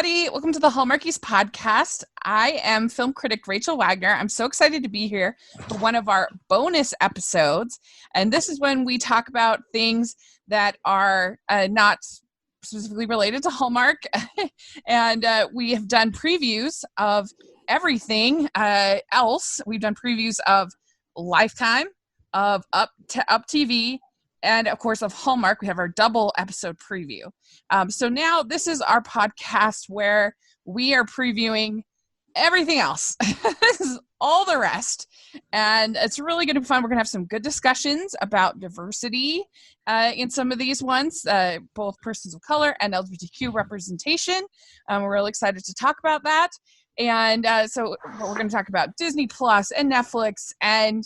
everybody. Welcome to the Hallmarkies podcast. I am film critic Rachel Wagner. I'm so excited to be here for one of our bonus episodes. And this is when we talk about things that are not specifically related to Hallmark. And we have done previews of everything else. We've done previews of Lifetime, of Up TV, and of course of Hallmark. We have our double episode preview. So now this is our podcast where we are previewing everything else. This is all the rest. And it's really going to be fun. We're going to have some good discussions about diversity in some of these ones, both persons of color and LGBTQ representation. We're really excited to talk about that. And so we're going to talk about Disney Plus and Netflix and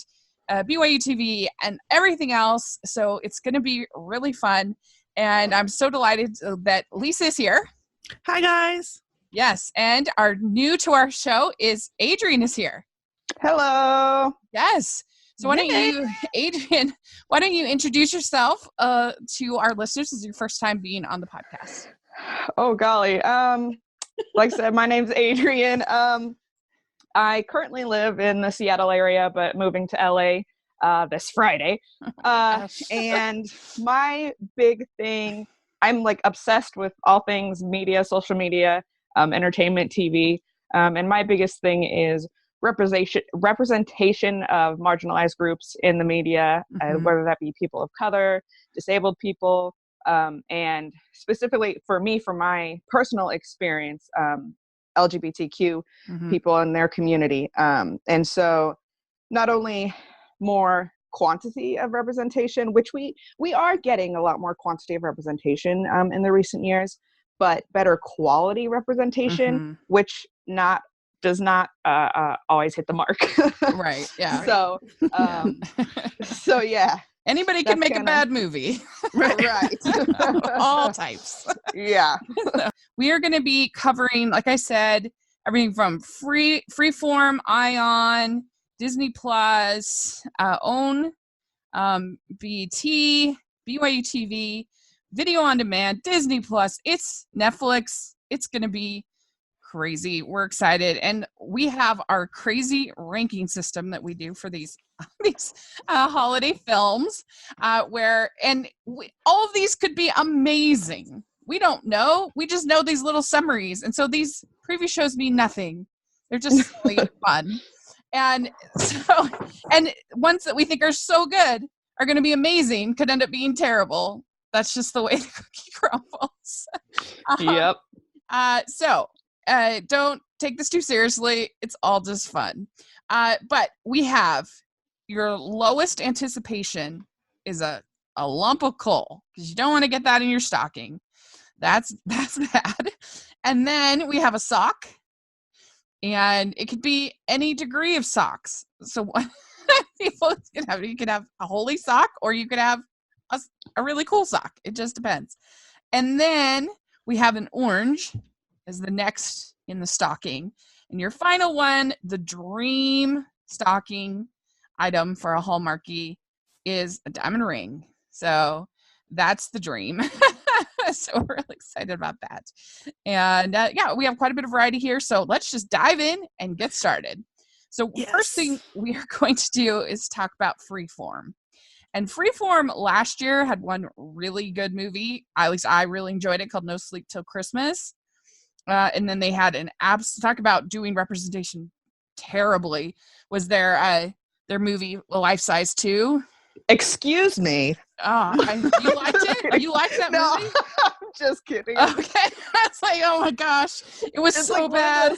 BYU TV and everything else. So it's going to be really fun. And I'm so delighted that Lisa is here. Hi, guys. Yes. And our new to our show is Adrienne is here. Hello. Yes. So why don't you, Adrienne, introduce yourself to our listeners? This is your first time being on the podcast. Oh, golly. Like I said, my name's Adrienne. I currently live in the Seattle area, but moving to LA this Friday. And my big thing, I'm like obsessed with all things media, social media, entertainment, TV. And my biggest thing is representation of marginalized groups in the media, whether that be people of color, disabled people, and specifically for me, from my personal experience, LGBTQ people in their community. And so not only more quantity of representation, which we are getting a lot more quantity of representation in the recent years, but better quality representation, which does not always hit the mark. Right. Yeah. So, so yeah. Anybody can make a bad movie. Right. All types. Yeah. So we are going to be covering, like I said, everything from Freeform, Ion, Disney Plus, OWN, BT, BYU TV, Video on Demand, Disney Plus. It's Netflix. It's going to be crazy. We're excited. And we have our crazy ranking system that we do for these holiday films where all of these could be amazing. We don't know. We just know these little summaries. And so these preview shows mean nothing. They're just really fun. And so, and ones that we think are so good are going to be amazing could end up being terrible. That's just the way the cookie crumbles. Yep. So don't take this too seriously. It's all just fun. But we have your lowest anticipation is a lump of coal, because you don't want to get that in your stocking. That's bad. And then we have a sock, and it could be any degree of socks. So what people can have, you could have a holy sock, or you could have a really cool sock. It just depends. And then we have an orange as the next in the stocking. And your final one, the dream stocking item for a Hallmarkie, is a diamond ring. So that's the dream. So we're really excited about that. And yeah, we have quite a bit of variety here. So let's just dive in and get started. So First thing we are going to do is talk about Freeform. And Freeform last year had one really good movie. At least I really enjoyed it, called No Sleep Till Christmas. And then they had talk about doing representation terribly, was their movie Life Size 2. Excuse me. You liked it? You liked that movie? No, I'm just kidding. Okay. I was like, oh my gosh. It was so like bad.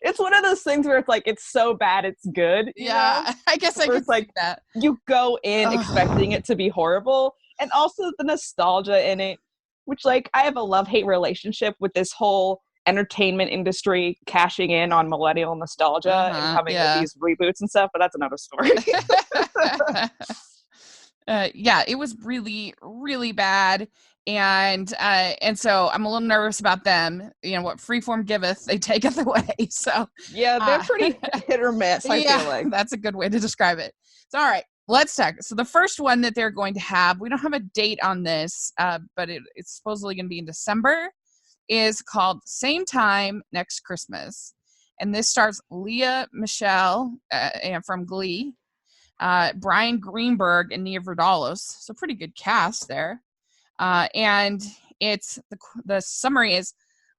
It's one of those things where it's like, it's so bad it's good. Yeah, know? I guess I could like that. You go in expecting it to be horrible. And also the nostalgia in it, which like I have a love-hate relationship with this whole entertainment industry cashing in on millennial nostalgia and coming with these reboots and stuff, but that's another story. Yeah, it was really, really bad. And so I'm a little nervous about them. You know, what Freeform giveth, they taketh away. So yeah, they're pretty hit or miss, I feel like. That's a good way to describe it. So all right, let's talk. So the first one that they're going to have, we don't have a date on this, but it's supposedly going to be in December. is called Same Time Next Christmas. And this stars Leah Michelle from Glee, Brian Greenberg, and Nia Vardalos. So pretty good cast there. And it's the summary is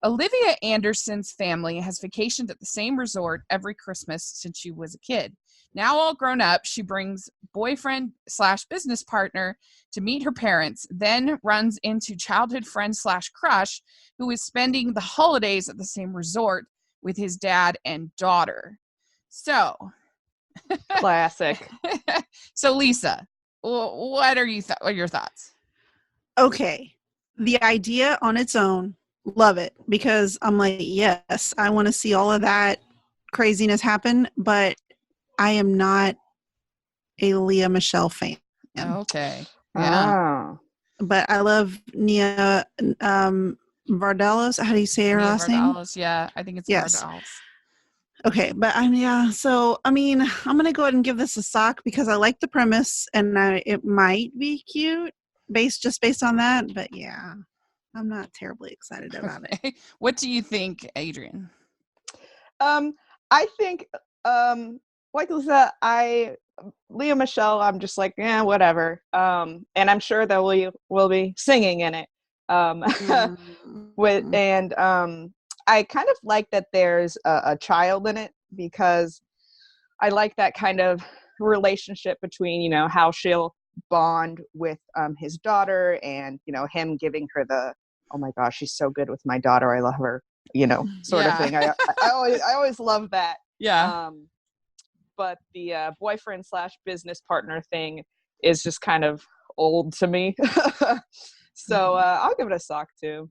Olivia Anderson's family has vacationed at the same resort every Christmas since she was a kid. Now all grown up, she brings boyfriend/business partner to meet her parents, then runs into childhood friend/crush who is spending the holidays at the same resort with his dad and daughter. So, classic. So Lisa, what are what are your thoughts? Okay, the idea on its own, love it, because I'm like, yes, I want to see all of that craziness happen, but I am not a Leah Michelle fan. Okay. Yeah. But I love Nia Vardalos. How do you say her Nia last Vardalos, name? yeah, I think it's Yes. Vardalos. Okay, but so I mean, I'm gonna go ahead and give this a sock because I like the premise and it might be cute based on that, but yeah, I'm not terribly excited about it. What do you think, Adrienne? I think, like Lisa, Leah Michelle, I'm just like, whatever. And I'm sure that we'll be singing in it. I kind of like that there's a child in it because I like that kind of relationship between, how she'll bond with his daughter and, him giving her the, oh my gosh, she's so good with my daughter, I love her, sort of thing. I always love that. Yeah. But the boyfriend/business partner thing is just kind of old to me. So I'll give it a sock too.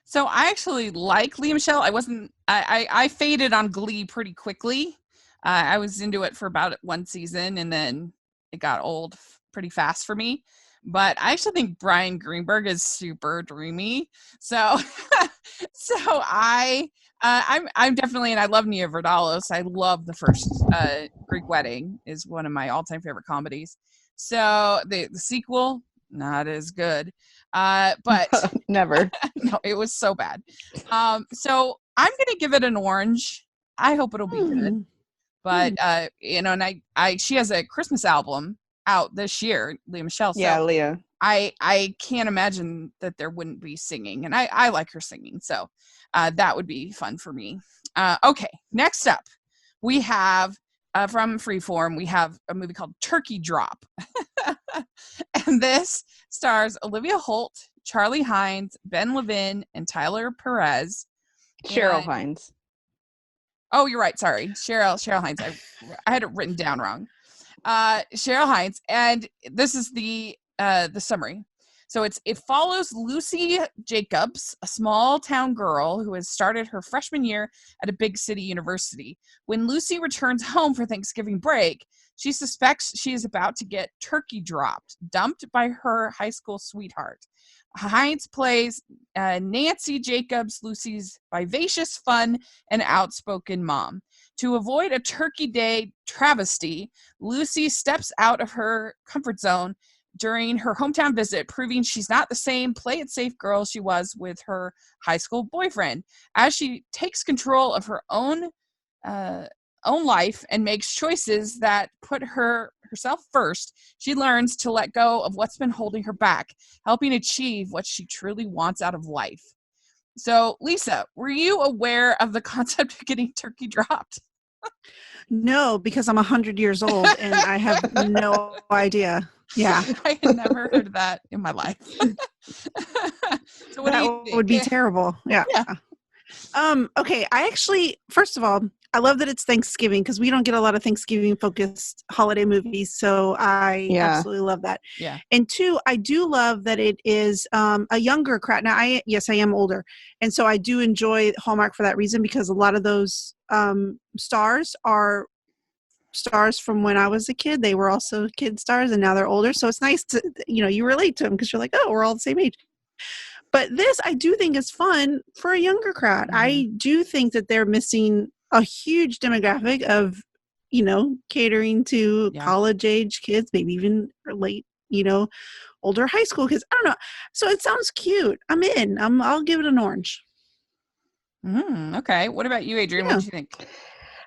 So I actually like Leah Michelle. I faded on Glee pretty quickly. I was into it for about one season and then it got old pretty fast for me. But I actually think Brian Greenberg is super dreamy. So I'm definitely, and I love Nia Vardalos. I love the first Greek Wedding is one of my all-time favorite comedies. So the sequel, not as good. But never. No, it was so bad. So I'm gonna give it an orange. I hope it'll be good. But and she has a Christmas album out this year, Leah Michelle. So yeah, Leah. I can't imagine that there wouldn't be singing, and I like her singing, so that would be fun for me. Okay, next up, we have from Freeform, we have a movie called Turkey Drop, and this stars Olivia Holt, Charlie Hines, Ben Levin, and Tyler Perez. Cheryl Hines. Oh, you're right. Sorry, Cheryl Hines. I had it written down wrong. Cheryl Hines, and this is the summary. So it follows Lucy Jacobs, a small town girl who has started her freshman year at a big city university. When Lucy returns home for Thanksgiving break, she suspects she is about to get turkey dumped by her high school sweetheart. Hines plays Nancy Jacobs, Lucy's vivacious, fun, and outspoken mom. To avoid a Turkey Day travesty, Lucy steps out of her comfort zone during her hometown visit, proving she's not the same play-it-safe girl she was with her high school boyfriend. As she takes control of her own life and makes choices that put herself first, she learns to let go of what's been holding her back, helping achieve what she truly wants out of life. So, Lisa, were you aware of the concept of getting turkey dropped? No, because I'm 100 years old and I have no idea. Yeah. I had never heard of that in my life. So what do you think? Would be terrible. Yeah. Okay. I actually, first of all, I love that it's Thanksgiving because we don't get a lot of Thanksgiving focused holiday movies. So I absolutely love that. Yeah. And two, I do love that it is a younger crowd. Now, I am older. And so I do enjoy Hallmark for that reason because a lot of those stars are stars from when I was a kid. They were also kid stars and now they're older. So it's nice to, you relate to them because you're like, oh, we're all the same age. But this, I do think is fun for a younger crowd. Mm-hmm. I do think that they're missing a huge demographic of, catering to college age kids, maybe even late, older high school kids. I don't know. So it sounds cute. I'm in. I'll give it an orange. Okay. What about you, Adrienne? Yeah. What do you think?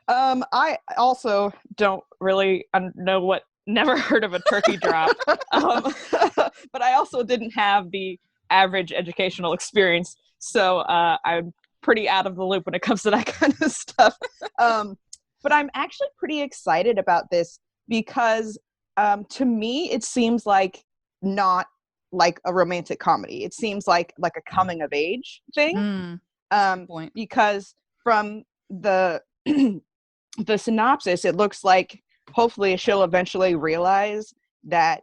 I also don't really know never heard of a turkey drop. But I also didn't have the average educational experience. So I'm pretty out of the loop when it comes to that kind of stuff. But I'm actually pretty excited about this because to me, it seems like not like a romantic comedy. It seems like a coming of age thing. Point. Because from the the synopsis, it looks like hopefully she'll eventually realize that,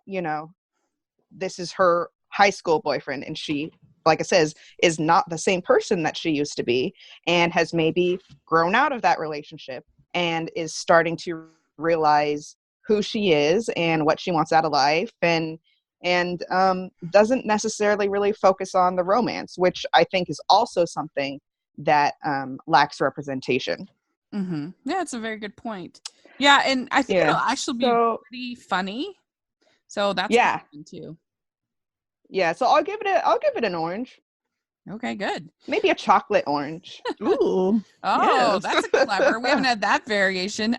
this is her high school boyfriend, and she, like it says, is not the same person that she used to be, and has maybe grown out of that relationship and is starting to realize who she is and what she wants out of life, and doesn't necessarily really focus on the romance, which I think is also something that lacks representation. Yeah, it's a very good point. Yeah, and I think it'll actually be pretty funny. So that's fun too. Yeah, so I'll give it an orange. Okay, good. Maybe a chocolate orange. Ooh. Oh, yes. that's clever. We haven't had that variation.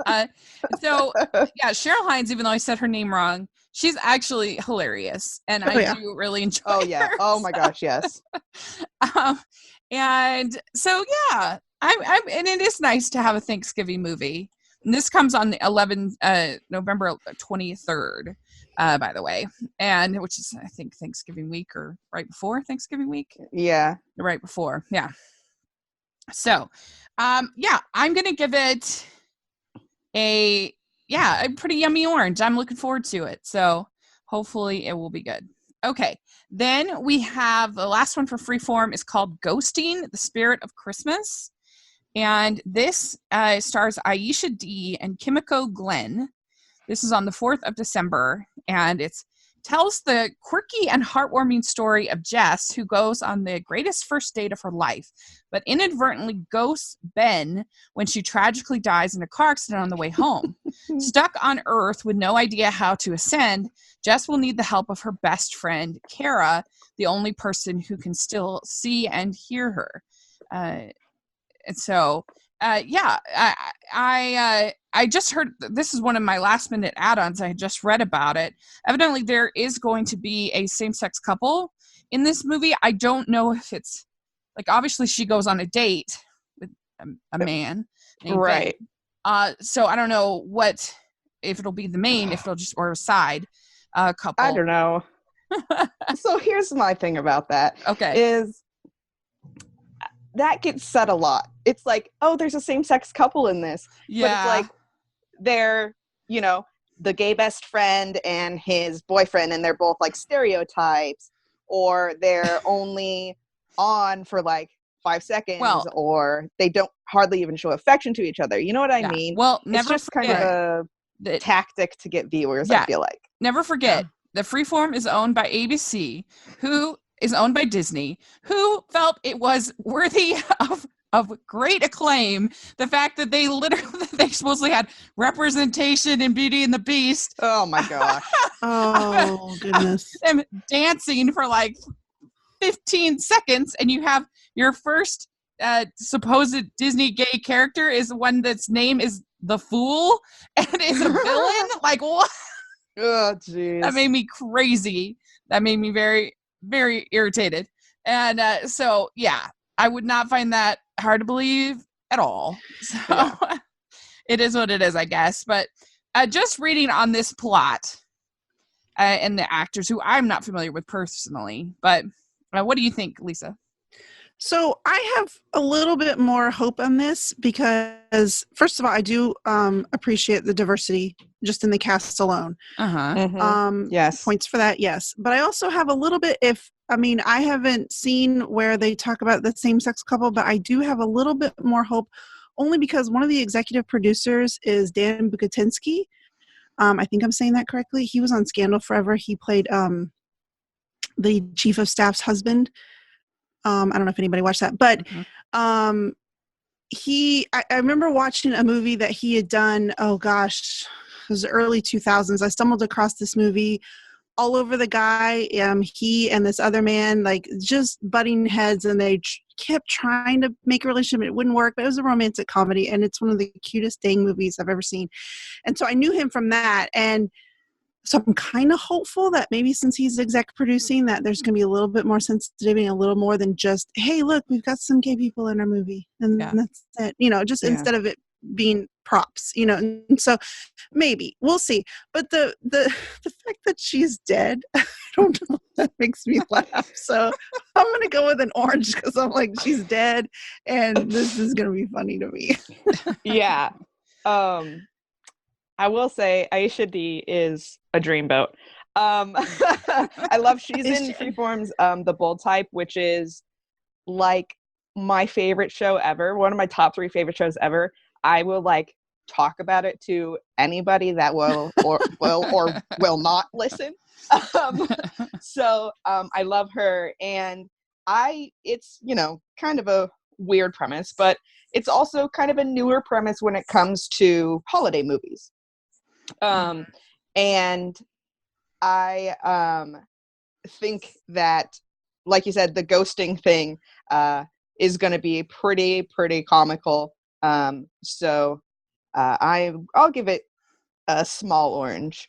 So yeah, Cheryl Hines, even though I said her name wrong, she's actually hilarious, and I do really enjoy. Oh yeah. Her, oh my gosh, yes. And so yeah, I'm and it is nice to have a Thanksgiving movie. And this comes on the November 23rd, by the way, and which is I think Thanksgiving week or right before Thanksgiving week. Yeah, right before. Yeah. So, yeah, I'm gonna give it a pretty yummy orange. I'm looking forward to it. So hopefully it will be good. Okay. Then we have the last one for Freeform is called Ghosting, the Spirit of Christmas. And this stars Aisha D and Kimiko Glenn. This is on the 4th of December, and it tells the quirky and heartwarming story of Jess, who goes on the greatest first date of her life, but inadvertently ghosts Ben when she tragically dies in a car accident on the way home. Stuck on Earth with no idea how to ascend, Jess will need the help of her best friend, Kara, the only person who can still see and hear her. And so, I just heard this is one of my last minute add-ons. I just read about it. Evidently, there is going to be a same-sex couple in this movie. I don't know if it's like obviously she goes on a date with a man, right? Ben. So I don't know if it'll be the main, if it'll just or a side couple. I don't know. So here's my thing about that. Okay, is that gets said a lot. It's like, oh, there's a same-sex couple in this. Yeah. But it's like they're, the gay best friend and his boyfriend, and they're both like stereotypes, or they're only on for like 5 seconds, or they don't hardly even show affection to each other. You know what I mean? Well, never it's just kind of a tactic to get viewers, I feel like. Never forget, the Freeform is owned by ABC, who is owned by Disney, who felt it was worthy of great acclaim, the fact that they supposedly had representation in Beauty and the Beast. Oh my gosh. Oh goodness. Them dancing for like 15 seconds, and you have your first supposed Disney gay character is one that's name is the Fool and is a villain. Like what? Oh jeez. That made me crazy. That made me very, very irritated. And so yeah, I would not find that hard to believe at all. So it is what it is, I guess. But just reading on this plot and the actors who I'm not familiar with personally, but what do you think, Lisa? So I have a little bit more hope on this because, first of all, I do appreciate the diversity just in the cast alone. Yes. Points for that, yes. But I also have a little bit, I haven't seen where they talk about the same-sex couple, but I do have a little bit more hope only because one of the executive producers is Dan Bukatinsky. I think I'm saying that correctly. He was on Scandal forever. He played the chief of staff's husband. I don't know if anybody watched that, but I remember watching a movie that he had done. Oh gosh, it was the early 2000s. I stumbled across this movie. All over the guy, he and this other man, like just butting heads, and they kept trying to make a relationship. It wouldn't work, but it was a romantic comedy, and it's one of the cutest dang movies I've ever seen. And so I knew him from that, and so I'm kind of hopeful that maybe since he's exec producing that there's going to be a little bit more sensitivity, a little more than just, hey, look, we've got some gay people in our movie. And that's it, just instead of it being props, and so maybe we'll see. But the fact that she's dead, I don't know, that makes me laugh. So I'm going to go with an orange because I'm like, she's dead and this is going to be funny to me. Yeah. I will say Aisha D is a dreamboat. I love she's in Freeform's The Bold Type, which is like my favorite show ever, one of my top 3 favorite shows ever. I will like talk about it to anybody that will or will not listen. So I love her, and it's kind of a weird premise, but it's also kind of a newer premise when it comes to holiday movies. And I think that, like you said, the ghosting thing is going to be pretty comical. So I'll give it a small orange.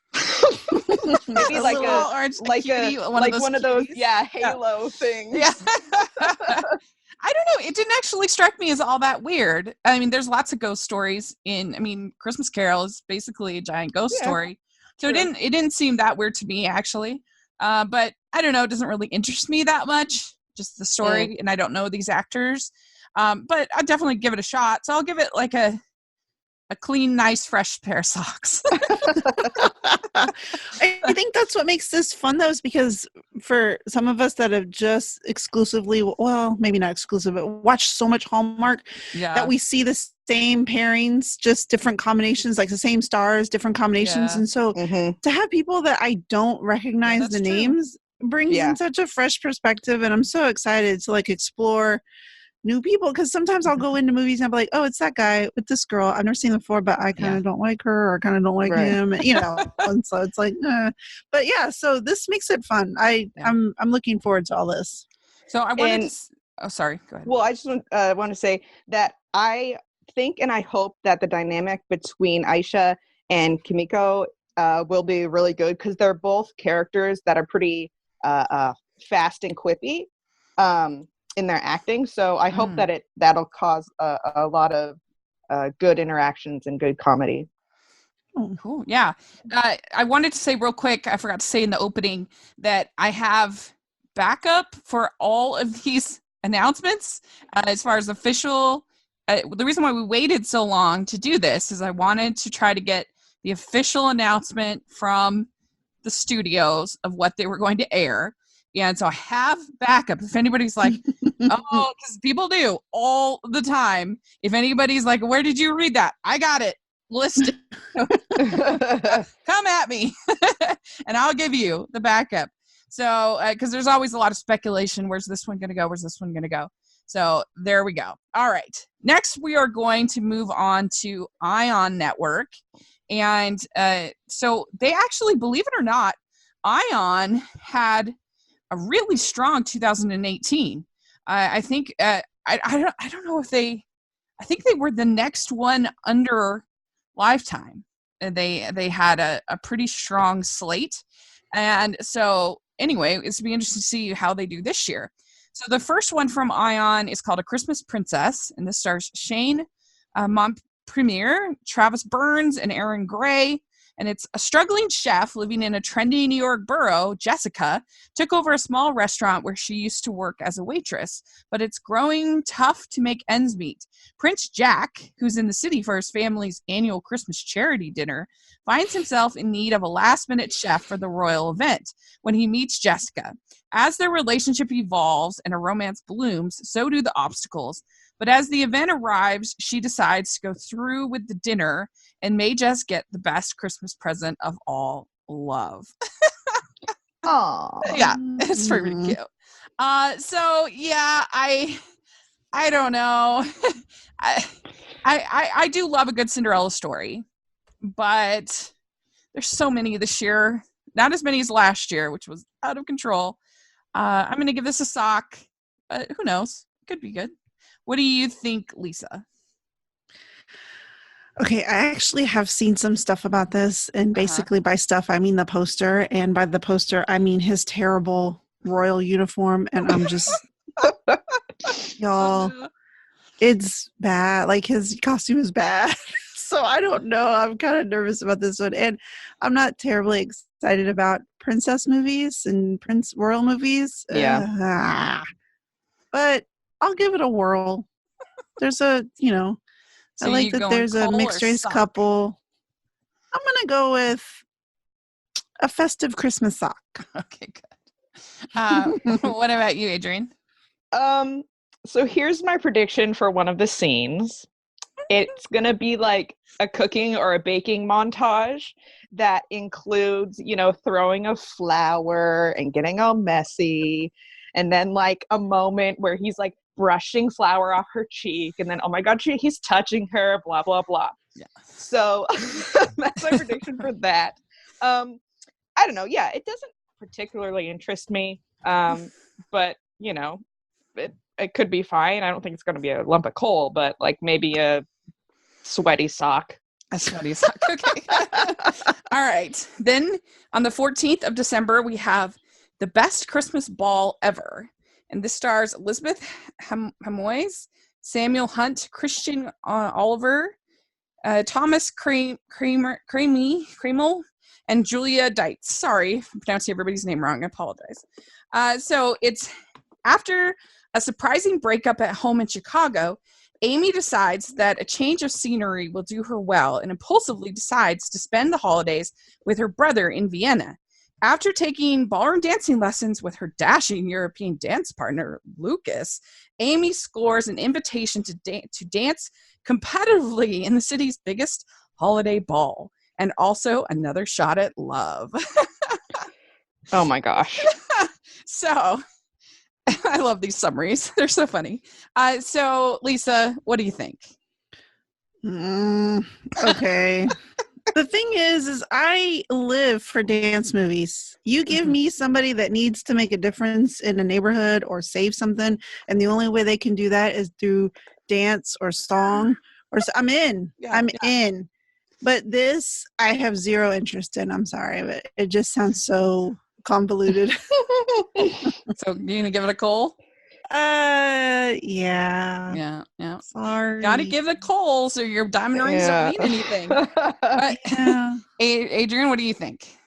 Maybe like a orange, one of those halo things. Yeah. I don't know. It didn't actually strike me as all that weird. I mean, there's lots of ghost stories Christmas Carol is basically a giant ghost story. So it didn't seem that weird to me, actually. But I don't know. It doesn't really interest me that much, just the story. And I don't know these actors. But I'll definitely give it a shot. So I'll give it like a clean, nice, fresh pair of socks. I think that's what makes this fun, though, is because for some of us that have just exclusively, well, maybe not exclusive, but watched so much Hallmark that we see the same pairings, just different combinations, like the same stars, different combinations. Yeah. And so to have people that I don't recognize the names brings in such a fresh perspective. And I'm so excited to like explore new people, because sometimes I'll go into movies and I'll be like, oh, it's that guy with this girl. I've never seen them before, but I kind of don't like her, or kind of don't like him, and so it's like, but yeah, so this makes it fun. I'm looking forward to all this. So I wanted to sorry, go ahead. Well, I just want to say that I think and I hope that the dynamic between Aisha and Kimiko will be really good, because they're both characters that are pretty fast and quippy in their acting. So I hope that that'll cause a lot of good interactions and good comedy. Oh, cool. Yeah. I wanted to say real quick, I forgot to say in the opening that I have backup for all of these announcements as far as official. The reason why we waited so long to do this is I wanted to try to get the official announcement from the studios of what they were going to air. Yeah, and so I have backup. If anybody's like, oh, because people do all the time. If anybody's like, where did you read that? I got it listed. Come at me, and I'll give you the backup. So, because there's always a lot of speculation. Where's this one going to go? Where's this one going to go? So there we go. All right. Next, we are going to move on to Ion Network. And so they actually, believe it or not, Ion had a really strong 2018. I think I don't know if I think they were the next one under Lifetime. They had a pretty strong slate, and so anyway, it's gonna be interesting to see how they do this year. So the first one from Ion is called A Christmas Princess, and this stars Shane Montpremier, Travis Burns, and Aaron Gray. And it's a struggling chef living in a trendy New York borough. Jessica took over a small restaurant where she used to work as a waitress, but it's growing tough to make ends meet. Prince Jack, who's in the city for his family's annual Christmas charity dinner, finds himself in need of a last-minute chef for the royal event when he meets Jessica. As their relationship evolves and a romance blooms, so do the obstacles. But as the event arrives, she decides to go through with the dinner and may just get the best Christmas present of all, love. Aww. Yeah, it's pretty cute. So yeah, I don't know. I do love a good Cinderella story, but there's so many this year. Not as many as last year, which was out of control. I'm going to give this a sock. Who knows? Could be good. What do you think, Lisa? Okay, I actually have seen some stuff about this, and basically by stuff I mean the poster, and by the poster I mean his terrible royal uniform, and I'm just y'all, it's bad. Like his costume is bad. So I don't know. I'm kind of nervous about this one, and I'm not terribly excited about princess movies and prince royal movies. Yeah. But I'll give it a whirl. There's a, So I like you that going there's a Cole mixed or race sock? couple. I'm going to go with a festive Christmas sock. Okay, good. What about you, Adrienne? So here's my prediction for one of the scenes. It's going to be like a cooking or a baking montage that includes, throwing a flower and getting all messy. And then like a moment where he's like brushing flour off her cheek. And then, oh my God, he's touching her, blah, blah, blah. Yeah. So that's my prediction for that. I don't know. Yeah, it doesn't particularly interest me. But, it could be fine. I don't think it's going to be a lump of coal, but like maybe a sweaty sock. A sweaty sock. Okay. All right. Then on the 14th of December, we have The Best Christmas Ball Ever. And this stars Elizabeth Hamois, Samuel Hunt, Christian Oliver, Thomas Kremel, and Julia Deitz. Sorry for pronouncing everybody's name wrong. I apologize. So it's after a surprising breakup at home in Chicago, Amy decides that a change of scenery will do her well and impulsively decides to spend the holidays with her brother in Vienna. After taking ballroom dancing lessons with her dashing European dance partner, Lucas, Amy scores an invitation to dance competitively in the city's biggest holiday ball, and also another shot at love. Oh my gosh. So, I love these summaries. They're so funny. So, Lisa, what do you think? Okay. The thing is I live for dance movies. You give me somebody that needs to make a difference in a neighborhood or save something, and the only way they can do that is through dance or song, I'm in. I'm in. But this, I have zero interest in. I'm sorry, but it just sounds so convoluted. So, you gonna give it a coal? Yeah. Sorry. Gotta give the coals or your diamond rings don't mean anything. Adrienne, what do you think?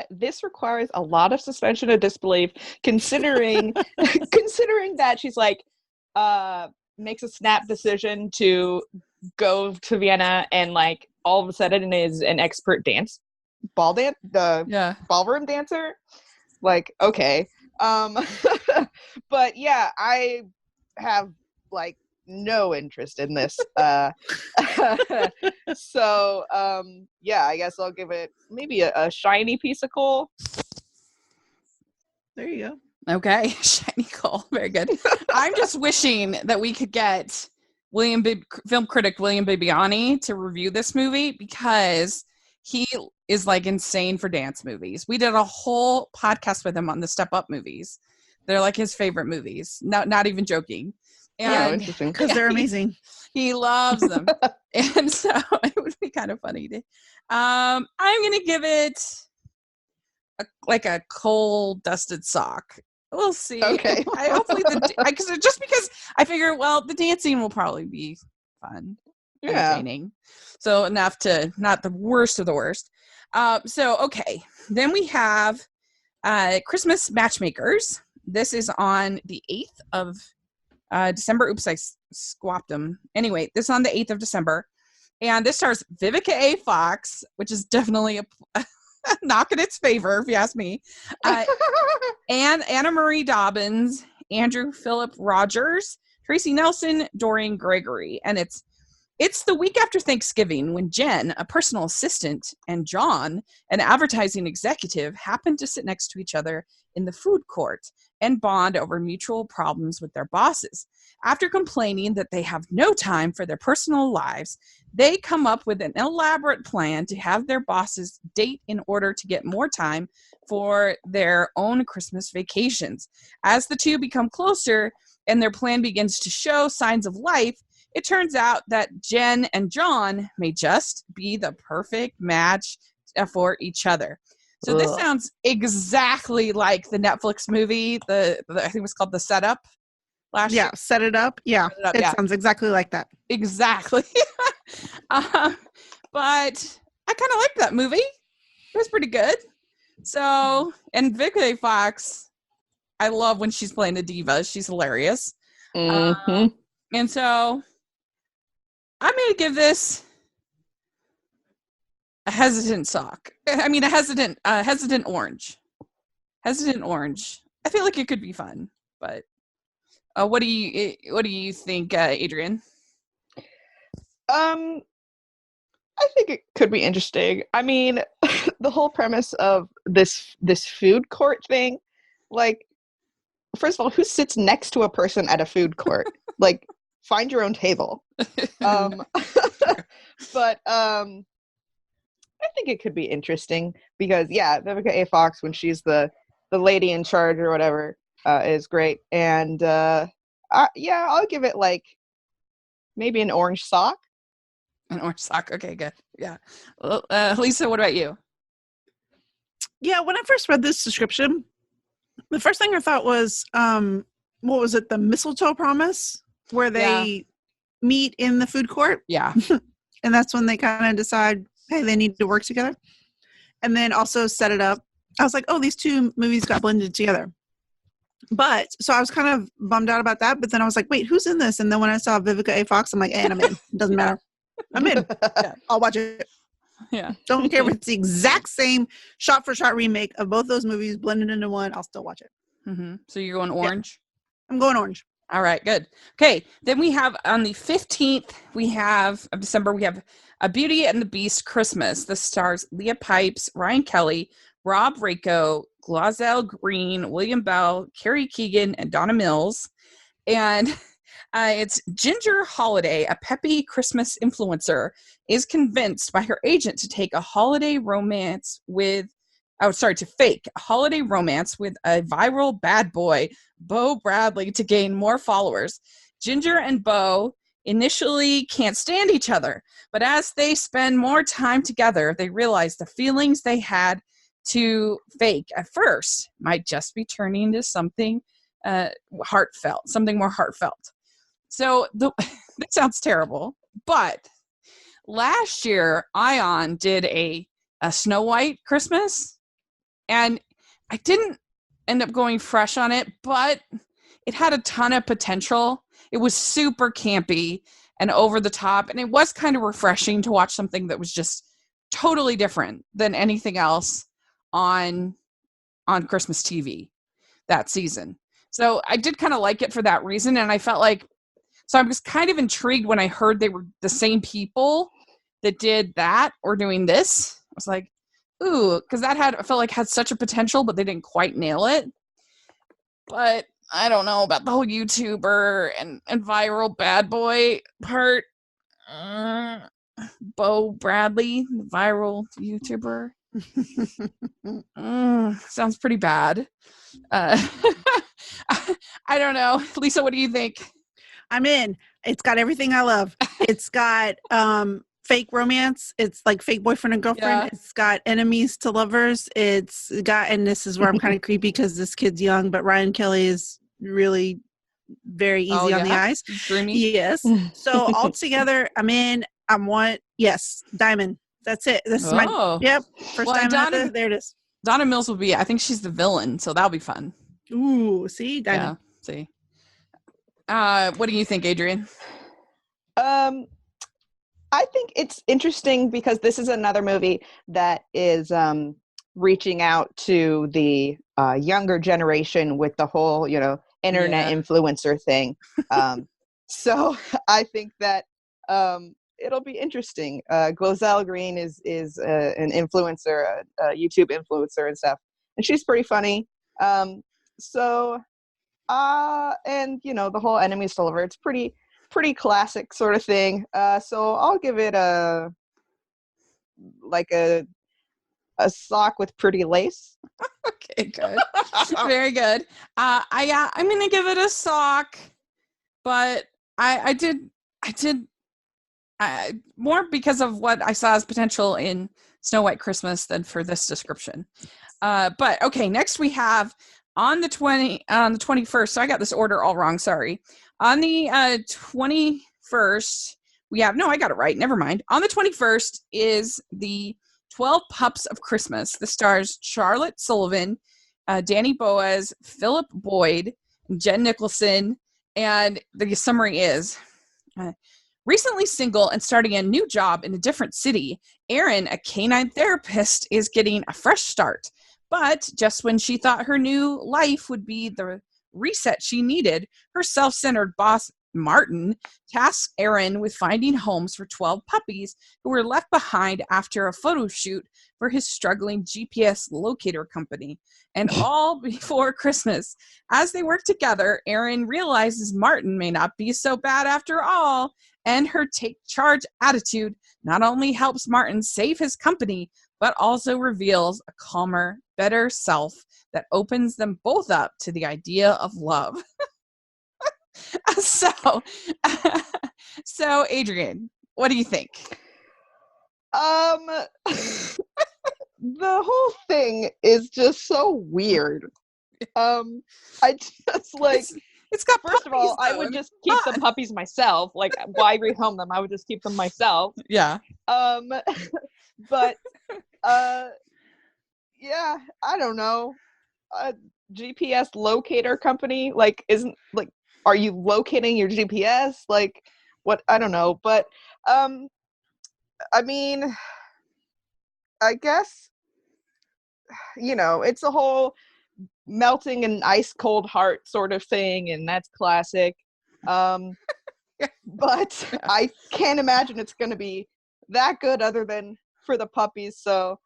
This requires a lot of suspension of disbelief, considering that she's like makes a snap decision to go to Vienna and like all of a sudden is an expert ballroom dancer. Like, okay. But yeah, I have like no interest in this. So yeah, I guess I'll give it maybe a shiny piece of coal. There you go. Okay, shiny coal. Very good. I'm just wishing that we could get film critic William Bibiani to review this movie, because he is like insane for dance movies. We did a whole podcast with him on the Step Up movies. They're like his favorite movies. Not even joking. And interesting. Because they're amazing. He loves them. And so it would be kind of funny to I'm gonna give it a coal dusted sock. We'll see. Okay. Hopefully just because I figure, well, the dancing will probably be fun, entertaining. So enough to not the worst of the worst. So okay, then we have Christmas Matchmakers. This is on the 8th of December. Oops, I squapped them. Anyway, this is on the 8th of December. And this stars Vivica A. Fox, which is definitely a knock in its favor, if you ask me. And Anna Marie Dobbins, Andrew Philip Rogers, Tracy Nelson, Doreen Gregory. And it's It's the week after Thanksgiving when Jen, a personal assistant, and John, an advertising executive, happen to sit next to each other in the food court and bond over mutual problems with their bosses. After complaining that they have no time for their personal lives, they come up with an elaborate plan to have their bosses date in order to get more time for their own Christmas vacations. As the two become closer and their plan begins to show signs of life, it turns out that Jen and John may just be the perfect match for each other. So this sounds exactly like the Netflix movie, I think it was called The Setup last year. Set It Up. Yeah, it sounds exactly like that. Exactly. But I kind of liked that movie. It was pretty good. So, and Vivica A. Fox, I love when she's playing a diva. She's hilarious. Mm-hmm. And so I'm going to give this a hesitant orange. Hesitant orange. I feel like it could be fun, but what do you think, Adrienne? I think it could be interesting. I mean, the whole premise of this food court thing, like, first of all, who sits next to a person at a food court? Like, find your own table. But I think it could be interesting because, Vivica A. Fox, when she's the lady in charge or whatever, is great. And I'll give it like maybe an orange sock. An orange sock. Okay, good. Yeah. Lisa, what about you? Yeah, when I first read this description, the first thing I thought was, what was it? The mistletoe promise, where they meet in the food court. Yeah. And that's when they kind of decide, hey, they need to work together. And then also Set It Up. I was like, oh, these two movies got blended together. But so I was kind of bummed out about that. But then I was like, wait, who's in this? And then when I saw Vivica A. Fox, I'm like, and I'm in. It doesn't matter. I'm in. I'll watch it. Yeah. Don't care if it's the exact same shot for shot remake of both those movies blended into one. I'll still watch it. Mm-hmm. So you're going orange? Yeah. I'm going orange. All right, good. Okay, then we have on the 15th of December, we have A Beauty and the Beast Christmas. This stars Leah Pipes, Ryan Kelly, Rob Rako, Glozell Green, William Bell, Carrie Keegan, and Donna Mills. And it's Ginger Holiday, a peppy Christmas influencer, is convinced by her agent to take a holiday romance with to fake a holiday romance with a viral bad boy, Bo Bradley, to gain more followers. Ginger and Bo initially can't stand each other, but as they spend more time together, they realize the feelings they had to fake at first might just be turning into something heartfelt, something more heartfelt. So that sounds terrible, but last year Ion did a Snow White Christmas, and I didn't end up going fresh on it, but it had a ton of potential. It was super campy and over the top, and it was kind of refreshing to watch something that was just totally different than anything else on Christmas TV that season. So I did kind of like it for that reason, and I felt like, so I was kind of intrigued when I heard they were the same people that did that or doing this. I was like, ooh, because I felt like had such a potential, but they didn't quite nail it. But I don't know about the whole YouTuber and viral bad boy part. Bo Bradley, viral YouTuber. Sounds pretty bad. I don't know. Lisa, what do you think? I'm in. It's got everything I love. It's got fake romance. It's like fake boyfriend and girlfriend. Yeah. It's got enemies to lovers. It's got, and this is where I'm kind of creepy because this kid's young, but Ryan Kelly is really very easy on the eyes. Dreamy. Yes. So all together, I'm in. Yes, Diamond. That's it. This is my first Diamond. There it is. Donna Mills will be, I think she's the villain, so that'll be fun. Ooh, see, Diamond. Yeah, see. What do you think, Adrienne? I think it's interesting because this is another movie that is reaching out to the younger generation with the whole, internet influencer thing. So I think that it'll be interesting. Glozell Green is an influencer, a YouTube influencer and stuff, and she's pretty funny. So and the whole enemies to lover, it's pretty classic sort of thing. So I'll give it a sock with pretty lace. Okay, good. Very good. I'm gonna give it a sock, but I did more because of what I saw as potential in Snow White Christmas than for this description. But okay, next we have on the 21st. So I got this order all wrong. Sorry. On the 21st, I got it right. Never mind. On the 21st is the 12 Pups of Christmas. This stars Charlotte Sullivan, Danny Boaz, Philip Boyd, Jen Nicholson, and the summary is, recently single and starting a new job in a different city, Erin, a canine therapist, is getting a fresh start. But just when she thought her new life would be the reset she needed, her self-centered boss, Martin, tasks Erin with finding homes for 12 puppies who were left behind after a photo shoot for his struggling GPS locator company. And all before Christmas. As they work together, Erin realizes Martin may not be so bad after all, and her take charge attitude not only helps Martin save his company, but also reveals a calmer, better self that opens them both up to the idea of love. So Adrienne, what do you think? The whole thing is just so weird. I just it's got first puppies, of all, I though. would just keep the puppies myself. Like, why rehome them? I would just keep them myself. Yeah. But yeah, I don't know. GPS locator company, are you locating your GPS? Like, what? I don't know. But I mean, I guess it's a whole melting an ice cold heart sort of thing, and that's classic. But I can't imagine it's going to be that good other than for the puppies. So